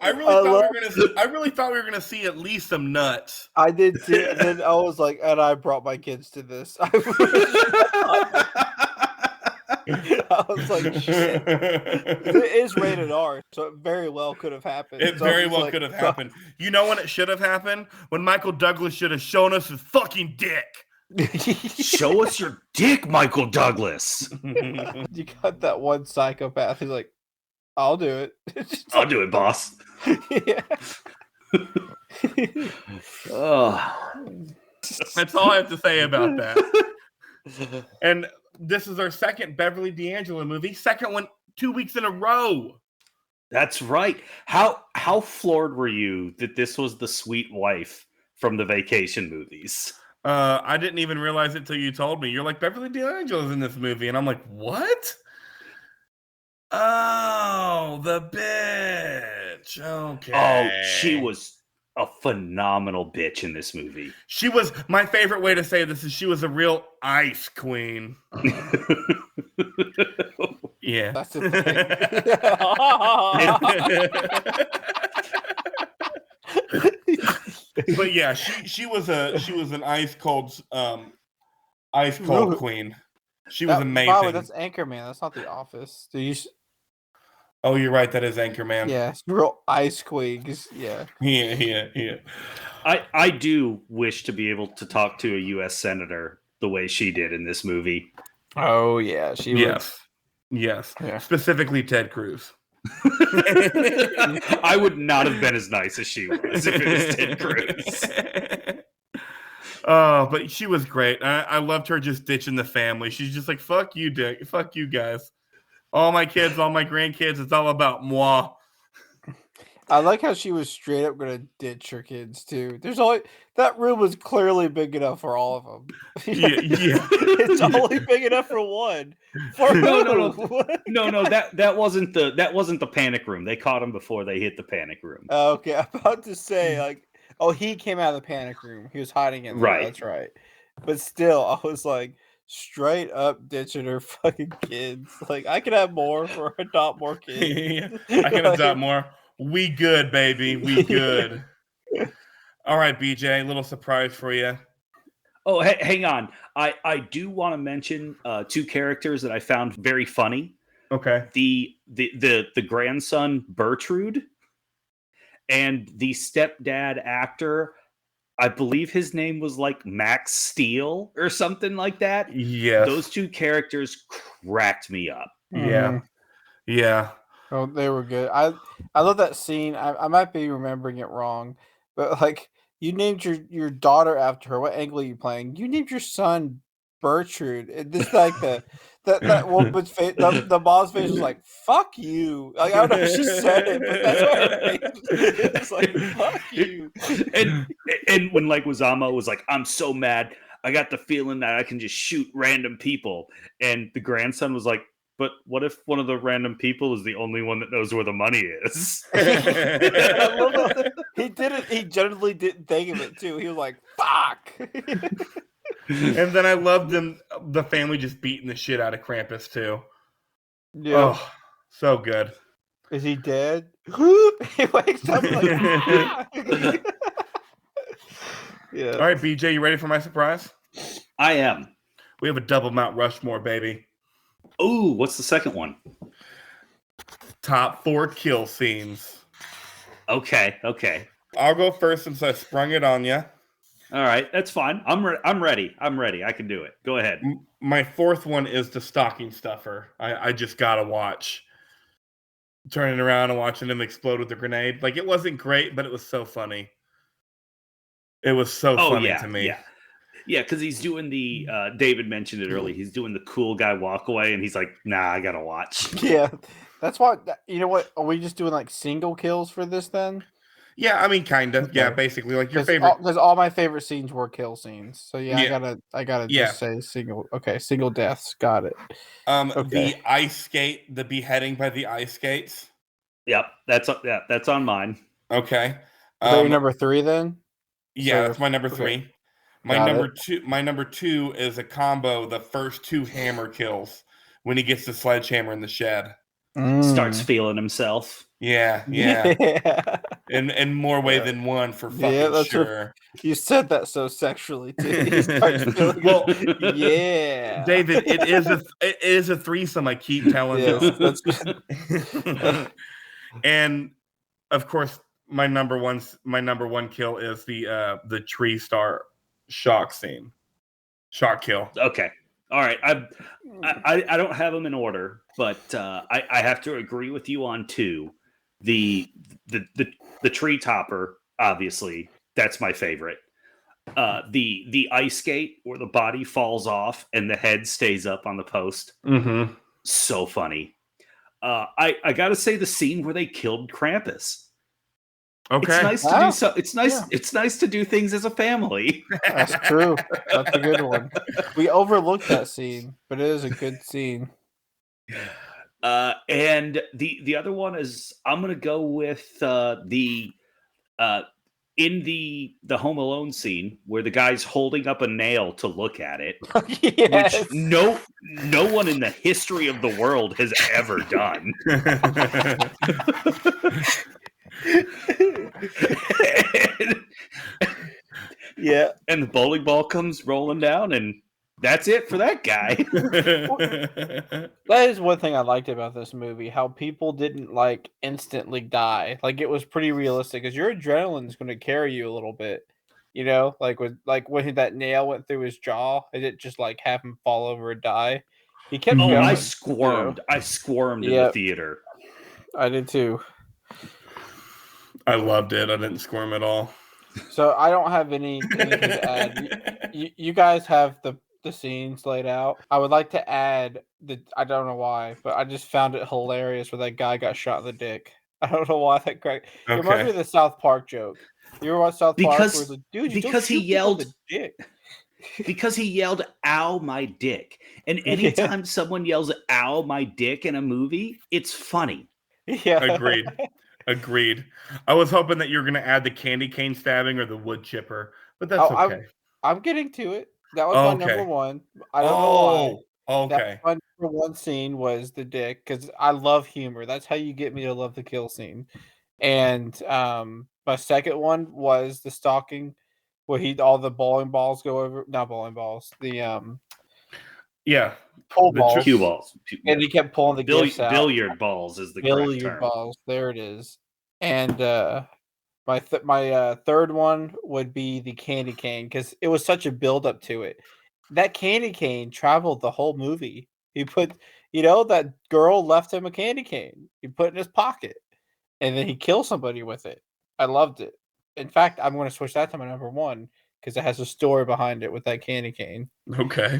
I really thought we were gonna see at least some nuts. I did see it, and then I was like, and I brought my kids to this. I was like, shit. It is rated R, so it very well could have happened. It very well could have happened. You know when it should have happened? When Michael Douglas should have shown us his fucking dick. Show us your dick, Michael Douglas. You got that one psychopath who's like, I'll do it. I'll do it, boss. Yeah. That's all I have to say about that. And this is our second Beverly D'Angelo movie. Second one 2 weeks in a row. That's right. How floored were you that this was the sweet wife from the Vacation movies? I didn't even realize it till you told me. You're like, Beverly D'Angelo's in this movie. And I'm like, what? Oh, the bitch. Okay. Oh, she was a phenomenal bitch in this movie. She was, my favorite way to say this is she was a real ice queen. Yeah. That's the thing. But yeah, she was an ice cold queen. She was amazing. Wow, that's Anchorman. That's not The Office. Oh, you're right. That is Anchorman. Yeah, it's real ice quakes. Yeah. Yeah. I do wish to be able to talk to a U.S. senator the way she did in this movie. Oh yeah, she Yes. Yeah. Specifically Ted Cruz. I would not have been as nice as she was if it was Ted Cruz. Oh, but she was great. I loved her just ditching the family. She's just like, fuck you, Dick. Fuck you guys. All my kids, all my grandkids, it's all about moi. I like how she was straight up gonna ditch her kids too. That room was clearly big enough for all of them. Yeah. It's only big enough for one. No. That wasn't the panic room. They caught him before they hit the panic room. Okay, I'm about to say he came out of the panic room. He was hiding in there. Right. That's right. But still, I was like straight up ditching her fucking kids. Like I could have more or adopt more kids. I can adopt more. We good, baby. We good. All right, BJ, a little surprise for you. Oh, hang on. I do want to mention two characters that I found very funny. Okay. The grandson Bertrude and the stepdad actor. I believe his name was like Max Steel or something like that. Yeah. Those two characters cracked me up. Yeah. Yeah. Oh, they were good. I love that scene. I might be remembering it wrong, but like you named your daughter after her. What angle are you playing? You named your son Bertrude. And this like that woman's face. The mom's face was like "fuck you." Like I don't know if she said it, but that's what her face. It's like "fuck you." And when like Wazama was like, "I'm so mad. I got the feeling that I can just shoot random people," and the grandson was like, "But what if one of the random people is the only one that knows where the money is?" I love that. He did it. He generally didn't think of it too. He was like, "Fuck." And then I loved the family just beating the shit out of Krampus too. Yeah. Oh, so good. Is he dead? He wakes up like, "Ah!" Yeah. All right, BJ, you ready for my surprise? I am. We have a double Mount Rushmore, baby. Ooh, what's the second one? Top 4 kill scenes. Okay. I'll go first since I sprung it on you. All right, that's fine. I'm ready. I can do it. Go ahead. My fourth one is the stocking stuffer. I just gotta watch. Turning around and watching him explode with the grenade. Like, it wasn't great, but it was so funny. It was so funny to me. Yeah, because he's doing the David mentioned it earlier. He's doing the cool guy walk away, and he's like, "Nah, I gotta watch." Yeah, that's why. You know what? Are we just doing like single kills for this then? Yeah, I mean, kind of. Okay. Yeah, basically, like your favorite. Because all my favorite scenes were kill scenes. So yeah. I gotta Yeah. just say single. Okay, single deaths. Got it. Okay. The ice skate, the beheading by the ice skates. Yep, that's on mine. Okay. Is that your number 3 then? Yeah, So- that's my number 3. okay. My Got number it. two. My number 2 is a combo. The first 2 hammer kills when he gets the sledgehammer in the shed. Starts feeling himself. Yeah. Yeah. In more way than one, for fucking that's sure. You said that so sexually too. He starts feeling Well, yeah. David, it is a threesome. I keep telling Yes, you. that's good. And of course, my number one kill is the tree star shock scene. Shock kill. Okay. All right. I don't have them in order, but I have to agree with you on 2. The tree topper, obviously, that's my favorite. The ice skate where the body falls off and the head stays up on the post. Mm-hmm. So funny. I gotta say the scene where they killed Krampus. Okay. It's nice to Wow. do so. It's nice. Yeah. It's nice to do things as a family. That's true. That's a good one. We overlooked that scene, but it is a good scene. And the other one is I'm gonna go with the in the Home Alone scene where the guy's holding up a nail to look at it, Yes. which no one in the history of the world has ever done. Yeah. And the bowling ball comes rolling down, and That's it for that guy. That is one thing I liked about this movie, how people didn't like instantly die. Like it was pretty realistic because your adrenaline's going to carry you a little bit. You know, like when that nail went through his jaw, it didn't just like have him fall over and die. He kept Oh, going. I squirmed. I squirmed in the theater. I did too. I loved it. I didn't squirm at all. So I don't have anything to add. You guys have the scenes laid out. I would like to add I don't know why, but I just found it hilarious where that guy got shot in the dick. I don't know why that guy. It reminds me of the South Park joke. You ever watch South Park? Where it's like, dude, because he yelled the dick. Because he yelled "Ow, my dick!" And anytime someone yells "Ow, my dick" in a movie, it's funny. Yeah, Agreed. I was hoping that you were going to add the candy cane stabbing or the wood chipper, but that's okay. I'm getting to it. That was my number one. I don't know why. Okay. My number one scene was the dick because I love humor. That's how you get me to love the kill scene. And my second one was the stalking, where all the bowling balls go over. Not bowling balls. The pool balls, cue balls, and he kept pulling the gifts out. Billiard balls is the correct term. Balls. There it is. And my third one would be the candy cane because it was such a build up to it. That candy cane traveled the whole movie. He put, that girl left him a candy cane. He put it in his pocket, and then he killed somebody with it. I loved it. In fact, I'm going to switch that to my number one because it has a story behind it with that candy cane. Okay.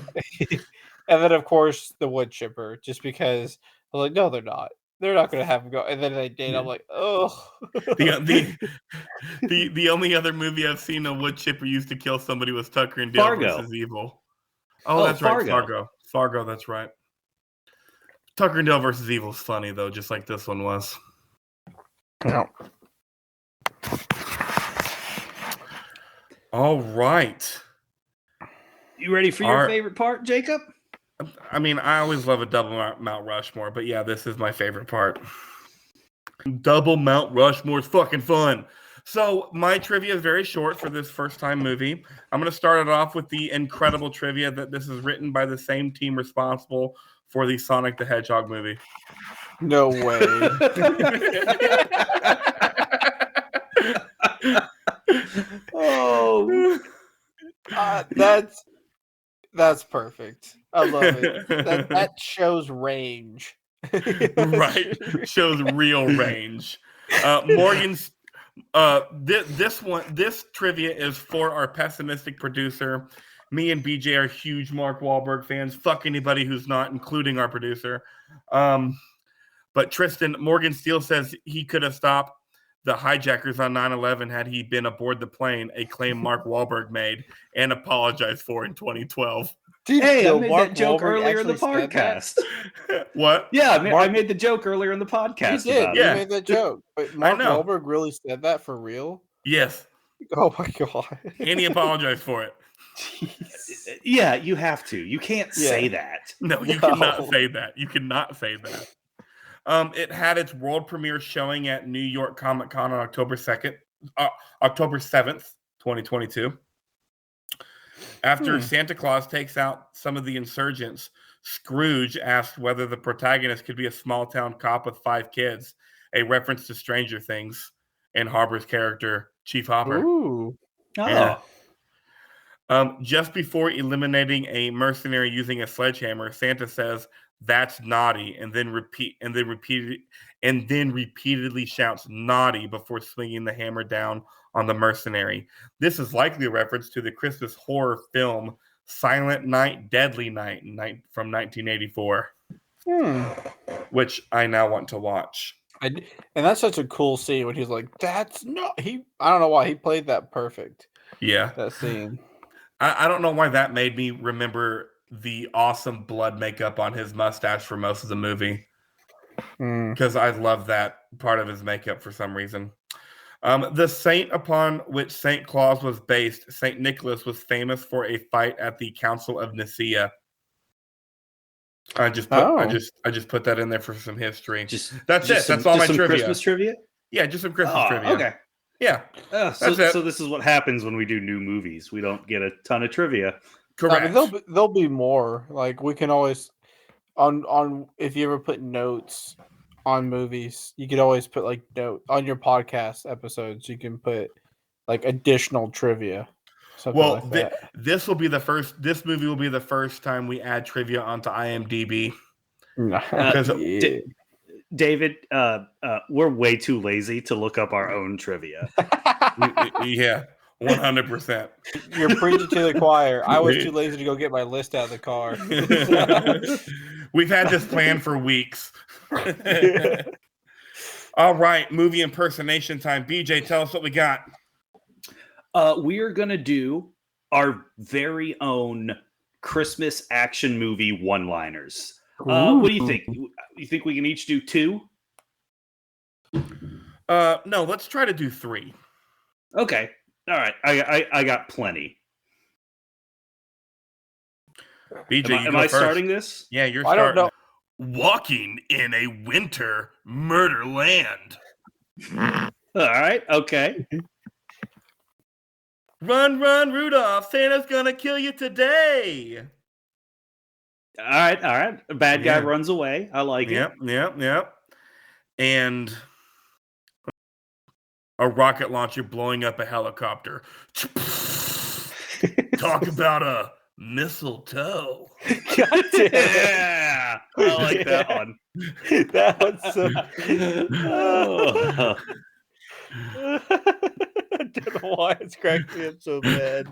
And then, of course, the wood chipper, just because I was like, no, they're not. They're not going to have him go. And then they did. I'm like, oh. The only other movie I've seen a wood chipper used to kill somebody was Tucker and Dale versus Evil. Oh, that's Fargo. Right. Fargo, that's right. Tucker and Dale versus Evil is funny, though, just like this one was. No. All right. You ready for your favorite part, Jacob? I mean, I always love a double Mount Rushmore, but yeah, this is my favorite part. Double Mount Rushmore is fucking fun. So my trivia is very short for this first-time movie. I'm going to start it off with the incredible trivia that this is written by the same team responsible for the Sonic the Hedgehog movie. No way. Oh, that's perfect. I love it. That shows range. Right, shows real range. Morgan's this trivia is for our pessimistic producer. Me and BJ are huge Mark Wahlberg fans. Fuck anybody who's not, including our producer. But Tristan, Morgan Steele says he could have stopped the hijackers on 9/11 had he been aboard the plane, a claim Mark Wahlberg made and apologized for in 2012. Hey, I made that joke earlier in the podcast. What? Yeah, I made the joke earlier in the podcast. He did. About You it. made that joke. But Mark Wahlberg really said that for real? Yes. Oh my god. And he apologized for it. Jeez. Yeah, you have to. You can't say that. No, you cannot say that. You cannot say that. It had its world premiere showing at New York Comic Con on October 7th, 2022. After Santa Claus takes out some of the insurgents, Scrooge asked whether the protagonist could be a small-town cop with 5 kids, a reference to Stranger Things and Harbor's character, Chief Hopper. Ooh. Oh. Yeah. Just before eliminating a mercenary using a sledgehammer, Santa says, "That's naughty," and then repeatedly shouts "naughty" before swinging the hammer down on the mercenary. This is likely a reference to the Christmas horror film Silent Night, Deadly Night from 1984, which I now want to watch. And that's such a cool scene when he's like, "That's not he." I don't know why he played that perfect. Yeah, that scene. I don't know why that made me remember the awesome blood makeup on his mustache for most of the movie, because I love that part of his makeup for some reason. The saint upon which St. Claus was based, St. Nicholas, was famous for a fight at the Council of Nicaea. I just put that in there for some history. That's all my trivia. Christmas trivia? Yeah, just some Christmas trivia. Okay. Yeah. So this is what happens when we do new movies. We don't get a ton of trivia. Correct. I mean, there'll be more. Like we can always on if you ever put notes on movies, you could always put like note on your podcast episodes. You can put like additional trivia, something Well, like that. this will be the first. This movie will be the first time we add trivia onto IMDb. Uh, David, we're way too lazy to look up our own trivia. Yeah, 100%. You're preaching to the choir. I was too lazy to go get my list out of the car. We've had this plan for weeks. All right, movie impersonation time. BJ, tell us what we got. We are going to do our very own Christmas action movie one-liners. What do you think? You think we can each do 2? No, let's try to do 3. Okay. All right. I got plenty. BJ, am I starting this? Yeah, you're I starting. don't know. Walking in a winter murder land. All right. Okay. Run, run, Rudolph. Santa's gonna kill you today. All right. A bad guy runs away. I like it. Yep. And a rocket launcher blowing up a helicopter. Talk about a mistletoe. God damn. Yeah. I like that one. That one's so. Oh. I don't know why it's cracking me up so bad.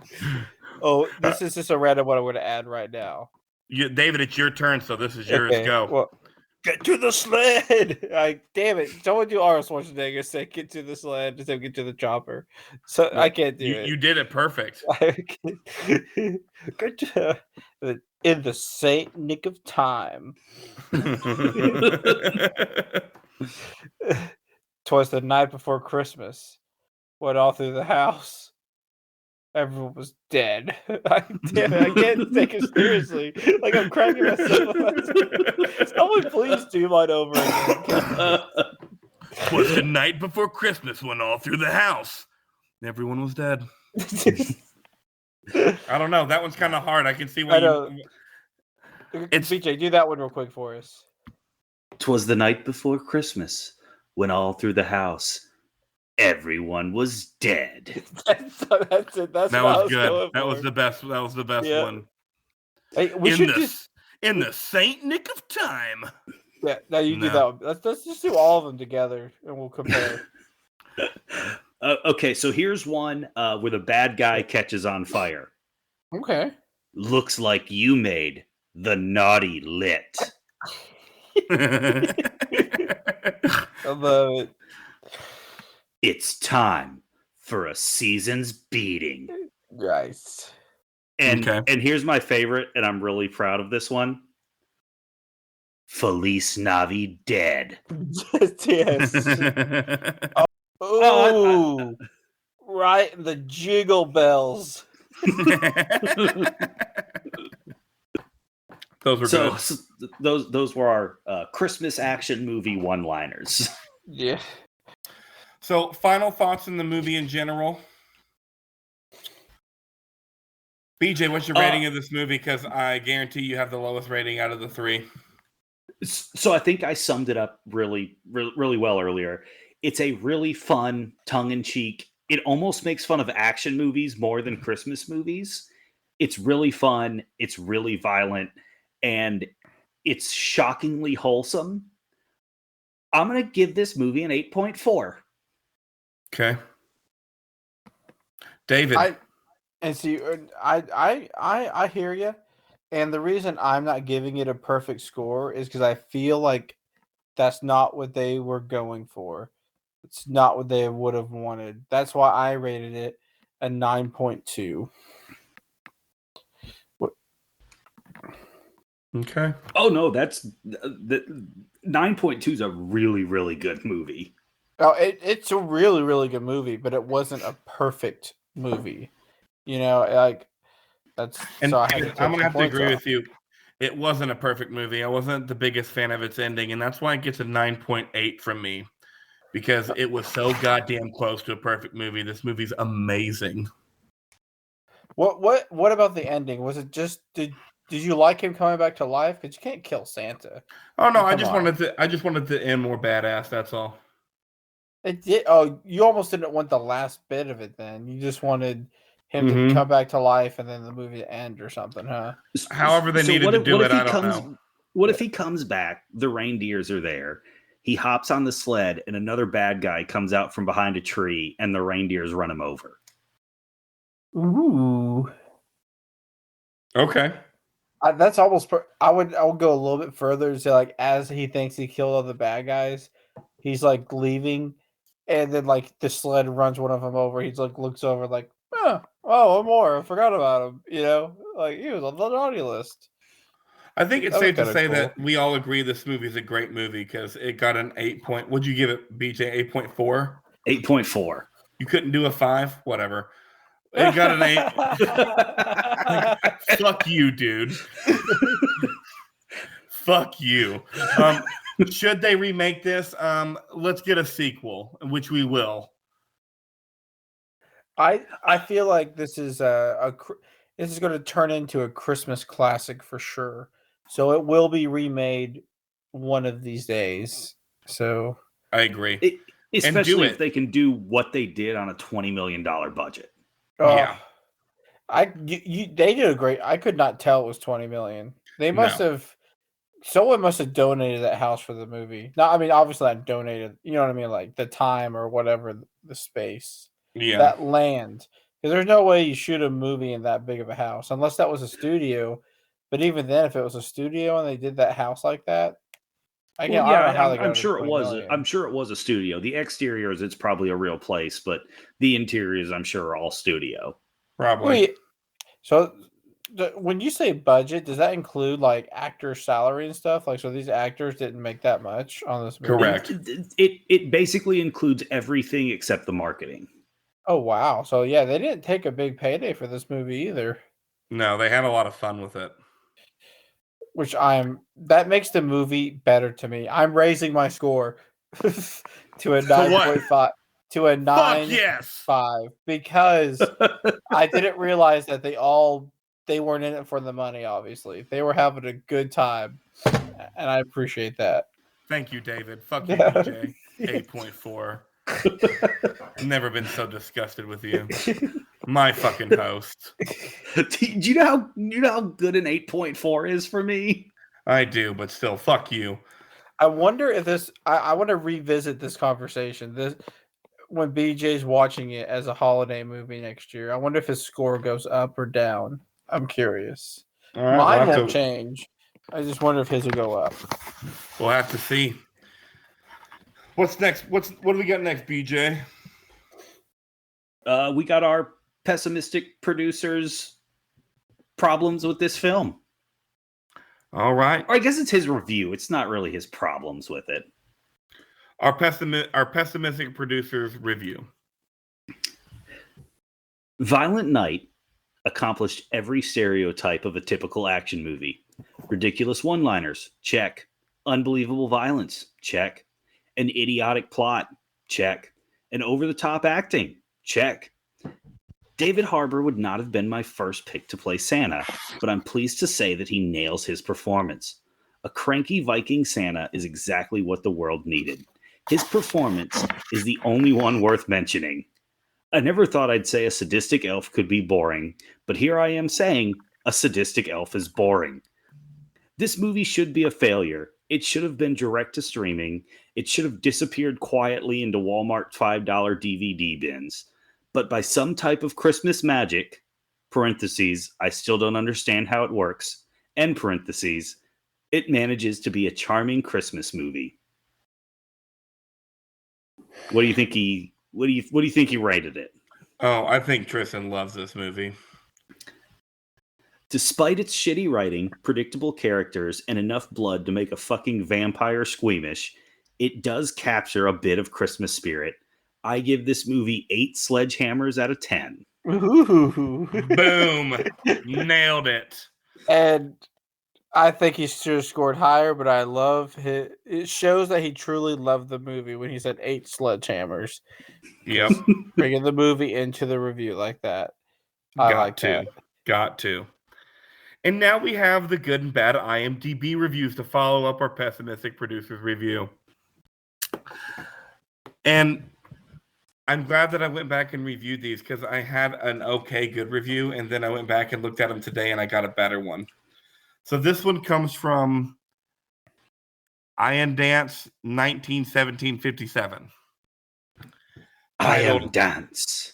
Oh, this is just a random one I'm going to add right now. David, it's your turn, so this is yours. Okay, Go. well, get to the sled! Like, damn it! Someone do Arnold Schwarzenegger say "get to the sled" instead of "get to the chopper." So I can't do it. You did it perfect. Get to in the Saint nick of time. 'Twas the night before Christmas. Went all through the house. Everyone was dead. Damn it, I can't take it seriously. Like I'm cracking myself up. Someone please do mine over again. Was the night before Christmas went all through the house. Everyone was dead. I don't know. That one's kind of hard. I can see why. I know. BJ, do that one real quick for us. 'Twas the night before Christmas, when all through the house, everyone was dead. That's it. That's that what was good. That was the best. That was the best one. Hey, in the Saint nick of time. Yeah, now you do that one. Let's just do all of them together, and we'll compare. Okay, so here's one where the bad guy catches on fire. Okay. Looks like you made the naughty lit. I love it. It's time for a season's beating. Nice. And here's my favorite, and I'm really proud of this one. Feliz Navi dead. Yes. Oh, right. The Jiggle Bells. Those were good. So those were our Christmas action movie one-liners. Yeah. So, final thoughts on the movie in general. BJ, what's your rating of this movie? Because I guarantee you have the lowest rating out of the 3. So I think I summed it up really well earlier. It's a really fun, tongue-in-cheek. It almost makes fun of action movies more than Christmas movies. It's really fun. It's really violent. And it's shockingly wholesome. I'm going to give this movie an 8.4. Okay. David. I hear you. And the reason I'm not giving it a perfect score is because I feel like that's not what they were going for. It's not what they would have wanted. That's why I rated it a 9.2. Okay. Oh, no, that's the 9.2 is a really, really good movie. Oh, it's a really, really good movie, but it wasn't a perfect movie. You know, like that's. And so I'm gonna have to agree with you. It wasn't a perfect movie. I wasn't the biggest fan of its ending, and that's why it gets a 9.8 from me, because it was so goddamn close to a perfect movie. This movie's amazing. What about the ending? Was it just did you like him coming back to life? Because you can't kill Santa. Oh no, Come on. I just wanted to end more badass. That's all. It did. Oh, you almost didn't want the last bit of it. Then you just wanted him to come back to life, and then the movie to end or something, huh? However they needed to do it, I don't know. What if he comes back? The reindeers are there. He hops on the sled, and another bad guy comes out from behind a tree, and the reindeers run him over. Ooh. Okay. That's almost. I would go a little bit further and say, like, as he thinks he killed all the bad guys, he's like leaving, and then like the sled runs one of them over. He's like looks over, like, oh, one more. I forgot about him. You know, like he was on the naughty list. I think it's That was safe to kinda say cool. that we all agree this movie is a great movie because it got an 8 point. What'd you give it, BJ? 8.4? 8.4. You couldn't do a 5? Whatever. It got an 8. Like, fuck you, dude. Fuck you. Should they remake this? Let's get a sequel, which we will. I feel like this is this is going to turn into a Christmas classic for sure. So it will be remade one of these days. So I agree. Especially if they can do what they did on a $20 million budget. Yeah. They did a great. I could not tell it was 20 million. They must have. Someone must have donated that house for the movie. No, I mean obviously not donated. You know what I mean, like the time or whatever the space. Yeah. That land. Because there's no way you shoot a movie in that big of a house unless that was a studio. But even then, if it was a studio and they did that house like that, I don't know how they got I'm sure it was. million. I'm sure it was a studio. The exteriors, it's probably a real place, but the interiors, I'm sure, are all studio. Probably. Wait, so when you say budget, does that include like actor salary and stuff? Like, so these actors didn't make that much on this movie? Correct. It basically includes everything except the marketing. Oh wow! So yeah, they didn't take a big payday for this movie either. No, they had a lot of fun with it. Which that makes the movie better to me. I'm raising my score to a 9.5 to a 9.5 because I didn't realize that they weren't in it for the money. Obviously, they were having a good time, and I appreciate that. Thank you, David. Fuck you, BJ. 8.4. Never been so disgusted with you. My fucking host. Do you know how good an 8.4 is for me? I do, but still, fuck you. I wonder if this. I want to revisit this conversation. When BJ's watching it as a holiday movie next year. I wonder if his score goes up or down. I'm curious. Right, mine won't change. I just wonder if his will go up. We'll have to see. What's next? What do we got next, BJ? We got our pessimistic producers' problems with this film. All right. Or I guess it's his review. It's not really his problems with it. Our pessimistic producers' review. Violent Night accomplished every stereotype of a typical action movie. Ridiculous one-liners, check. Unbelievable violence, check. An idiotic plot, check. And over-the-top acting, check. David Harbour would not have been my first pick to play Santa, but I'm pleased to say that he nails his performance. A cranky Viking Santa is exactly what the world needed. His performance is the only one worth mentioning. I never thought I'd say a sadistic elf could be boring, but here I am saying a sadistic elf is boring. This movie should be a failure. It should have been direct to streaming. It should have disappeared quietly into Walmart $5 DVD bins. But by some type of Christmas magic, parentheses, I still don't understand how it works, end parentheses, it manages to be a charming Christmas movie. What do you think he rated it? Oh, I think Tristan loves this movie. Despite its shitty writing, predictable characters, and enough blood to make a fucking vampire squeamish, it does capture a bit of Christmas spirit. I give this movie 8 sledgehammers out of 10. Ooh. Boom. Nailed it. And I think he should have scored higher, but I love it shows that he truly loved the movie when he said 8 sledgehammers. Yep. Bringing the movie into the review like that. I like that. Got to. And now we have the good and bad IMDb reviews to follow up our pessimistic producer's review. And I'm glad that I went back and reviewed these because I had an okay good review, and then I went back and looked at them today, and I got a better one. So this one comes from Ian Dance 1917-57. I Am Dance.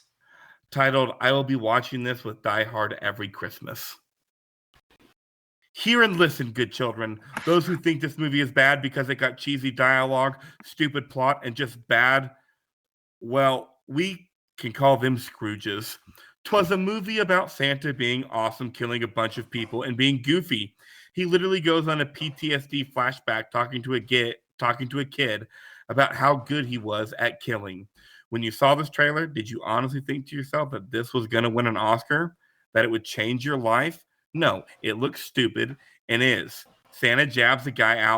Titled, I will be watching this with Die Hard every Christmas. Hear and listen, good children. Those who think this movie is bad because it got cheesy dialogue, stupid plot, and just bad, well, we can call them Scrooges. 'Twas a movie about Santa being awesome, killing a bunch of people, and being goofy. He literally goes on a PTSD flashback talking to a kid about how good he was at killing. When you saw this trailer, did you honestly think to yourself that this was going to win an Oscar? That it would change your life? No, it looks stupid and is. Santa jabs a guy's eye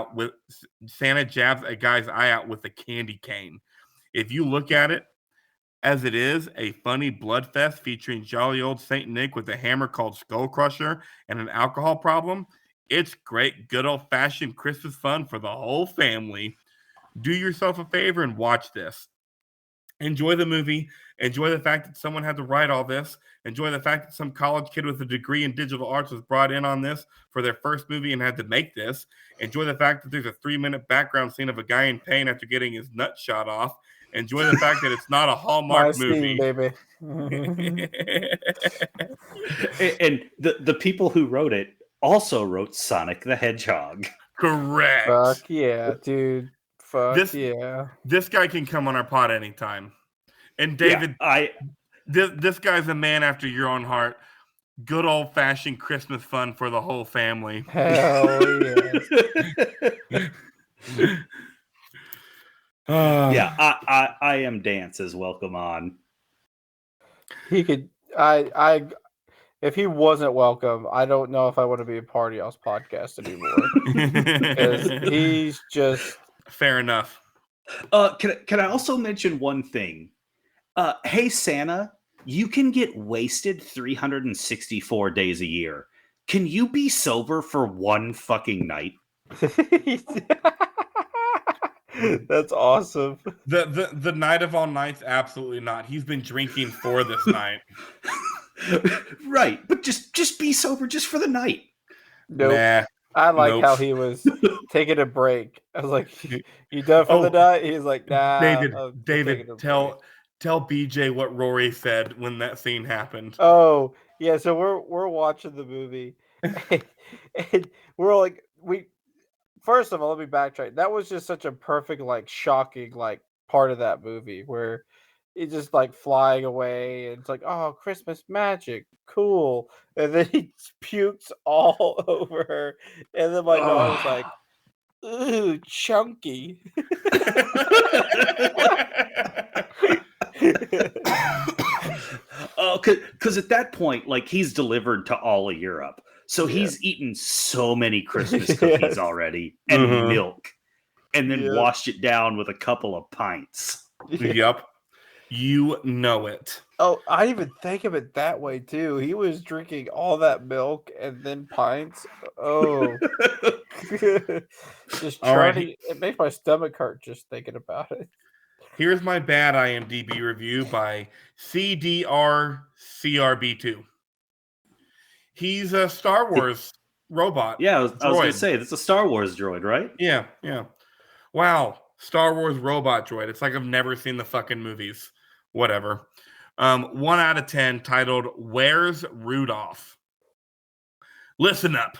out with a candy cane. If you look at it as it is, a funny bloodfest featuring jolly old Saint Nick with a hammer called Skull Crusher and an alcohol problem, it's great, good old-fashioned Christmas fun for the whole family. Do yourself a favor and watch this. Enjoy the movie. Enjoy the fact that someone had to write all this. Enjoy the fact that some college kid with a degree in digital arts was brought in on this for their first movie and had to make this. Enjoy the fact that there's a 3-minute background scene of a guy in pain after getting his nut shot off. Enjoy the fact that it's not a Hallmark movie. Baby. And the people who wrote it also wrote Sonic the Hedgehog. Correct. Fuck yeah, dude. Yeah. This guy can come on our pod anytime. And David, this guy's a man after your own heart. Good old-fashioned Christmas fun for the whole family. Hell yeah. Yeah, I Am Dance is welcome on. He could. If he wasn't welcome, I don't know if I want to be a part of y'all's podcast anymore. Because he's just fair enough. Can I also mention one thing? Hey Santa, you can get wasted 364 days a year. Can you be sober for one fucking night? That's awesome. The night of all nights, absolutely not. He's been drinking for this night. Right, but just be sober just for the night. Nope. Nah, I like how he was taking a break. I was like, "You done for the night?" He's like, "Nah." David, tell BJ what Rory said when that scene happened. Oh yeah, so we're watching the movie, and we're like, First of all, let me backtrack. That was just such a perfect, shocking, part of that movie where it's just flying away, and it's like, oh, Christmas magic, cool. And then he pukes all over her, and then my daughter's like, ooh, chunky. Because at that point, he's delivered to all of Europe. So he's eaten so many Christmas cookies already and milk, and then washed it down with a couple of pints. Yep. You know it. Oh, I didn't even think of it that way, too. He was drinking all that milk and then pints. Oh. Just trying it makes my stomach hurt just thinking about it. Here's my bad IMDb review by CDRCRB2. He's a Star Wars robot. Yeah, I was going to say, that's a Star Wars droid, right? Yeah. Wow, Star Wars robot droid. It's like I've never seen the fucking movies. Whatever. 1 out of 10, titled, Where's Rudolph? Listen up.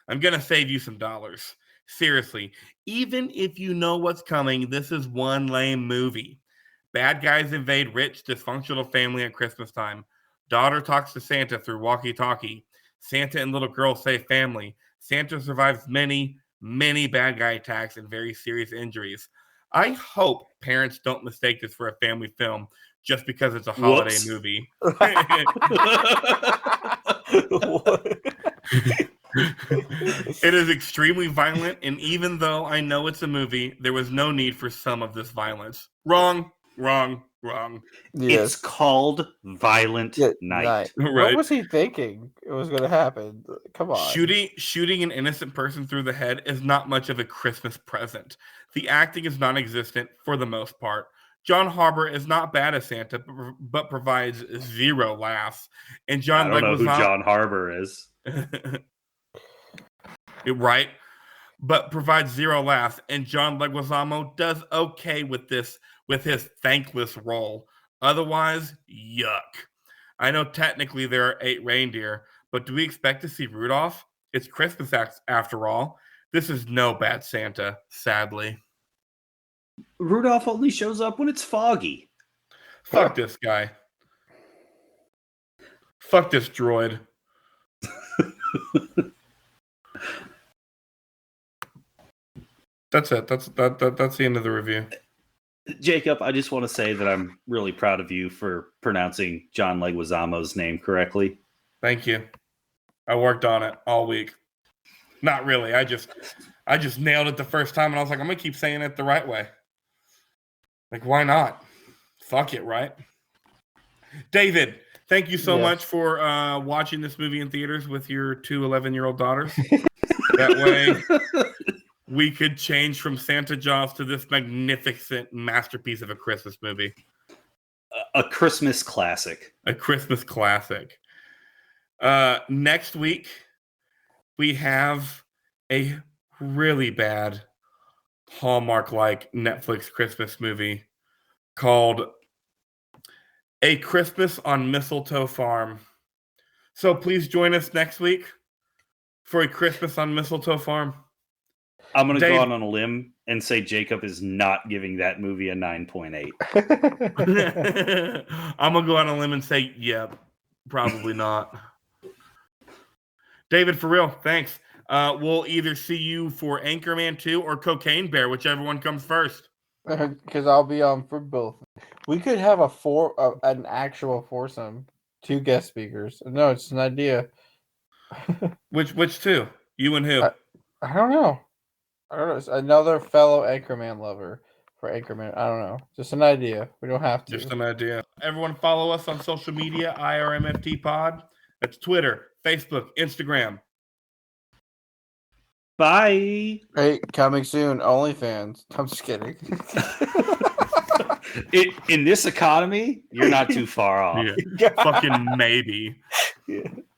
I'm going to save you some dollars. Seriously, even if you know what's coming, this is one lame movie. Bad guys invade rich, dysfunctional family at Christmas time. Daughter talks to Santa through walkie-talkie. Santa and little girl save family. Santa survives many, many bad guy attacks and very serious injuries. I hope parents don't mistake this for a family film just because it's a holiday movie. It is extremely violent, and even though I know it's a movie, there was no need for some of this violence. Wrong. Wrong. Yes. It's called Violent Yeah, Night. What Right. was he thinking it was going to happen? Come on. Shooting an innocent person through the head is not much of a Christmas present. The acting is non-existent for the most part. John Harbour is not bad as Santa, but provides zero laughs. And I John don't know who Leguizamo, John Harbour is. right? But provides zero laughs. And John Leguizamo does okay with his thankless role. Otherwise, yuck. I know technically there are 8 reindeer, but do we expect to see Rudolph? It's Christmas after all. This is no bad Santa, sadly. Rudolph only shows up when it's foggy. Fuck this guy. Fuck this droid. That's it. That's the end of the review. Jacob, I just want to say that I'm really proud of you for pronouncing John Leguizamo's name correctly. Thank you. I worked on it all week. Not really. I just nailed it the first time, and I was like, I'm gonna keep saying it the right way. Like, why not? Fuck it, right? David, thank you so much for watching this movie in theaters with your 2 11-year-old daughters. That way, we could change from Santa Jaws to this magnificent masterpiece of a Christmas movie. A Christmas classic. A Christmas classic. Next week, we have a really bad Hallmark-like Netflix Christmas movie called A Christmas on Mistletoe Farm. So please join us next week for A Christmas on Mistletoe Farm. I'm going to go out on a limb and say Jacob is not giving that movie a 9.8. I'm going to go out on a limb and say, yeah, probably not. David, for real, thanks. We'll either see you for Anchorman 2 or Cocaine Bear, whichever one comes first. Because I'll be on for both. We could have an actual foursome, 2 guest speakers. No, it's an idea. Which two? You and who? I don't know. It's another fellow Anchorman lover for Anchorman. I don't know. Just an idea. We don't have to. Just an idea. Everyone follow us on social media, IRMFT Pod. That's Twitter, Facebook, Instagram. Bye. Hey, coming soon, OnlyFans. I'm just kidding. In this economy, you're not too far off. Yeah. Fucking maybe. Yeah.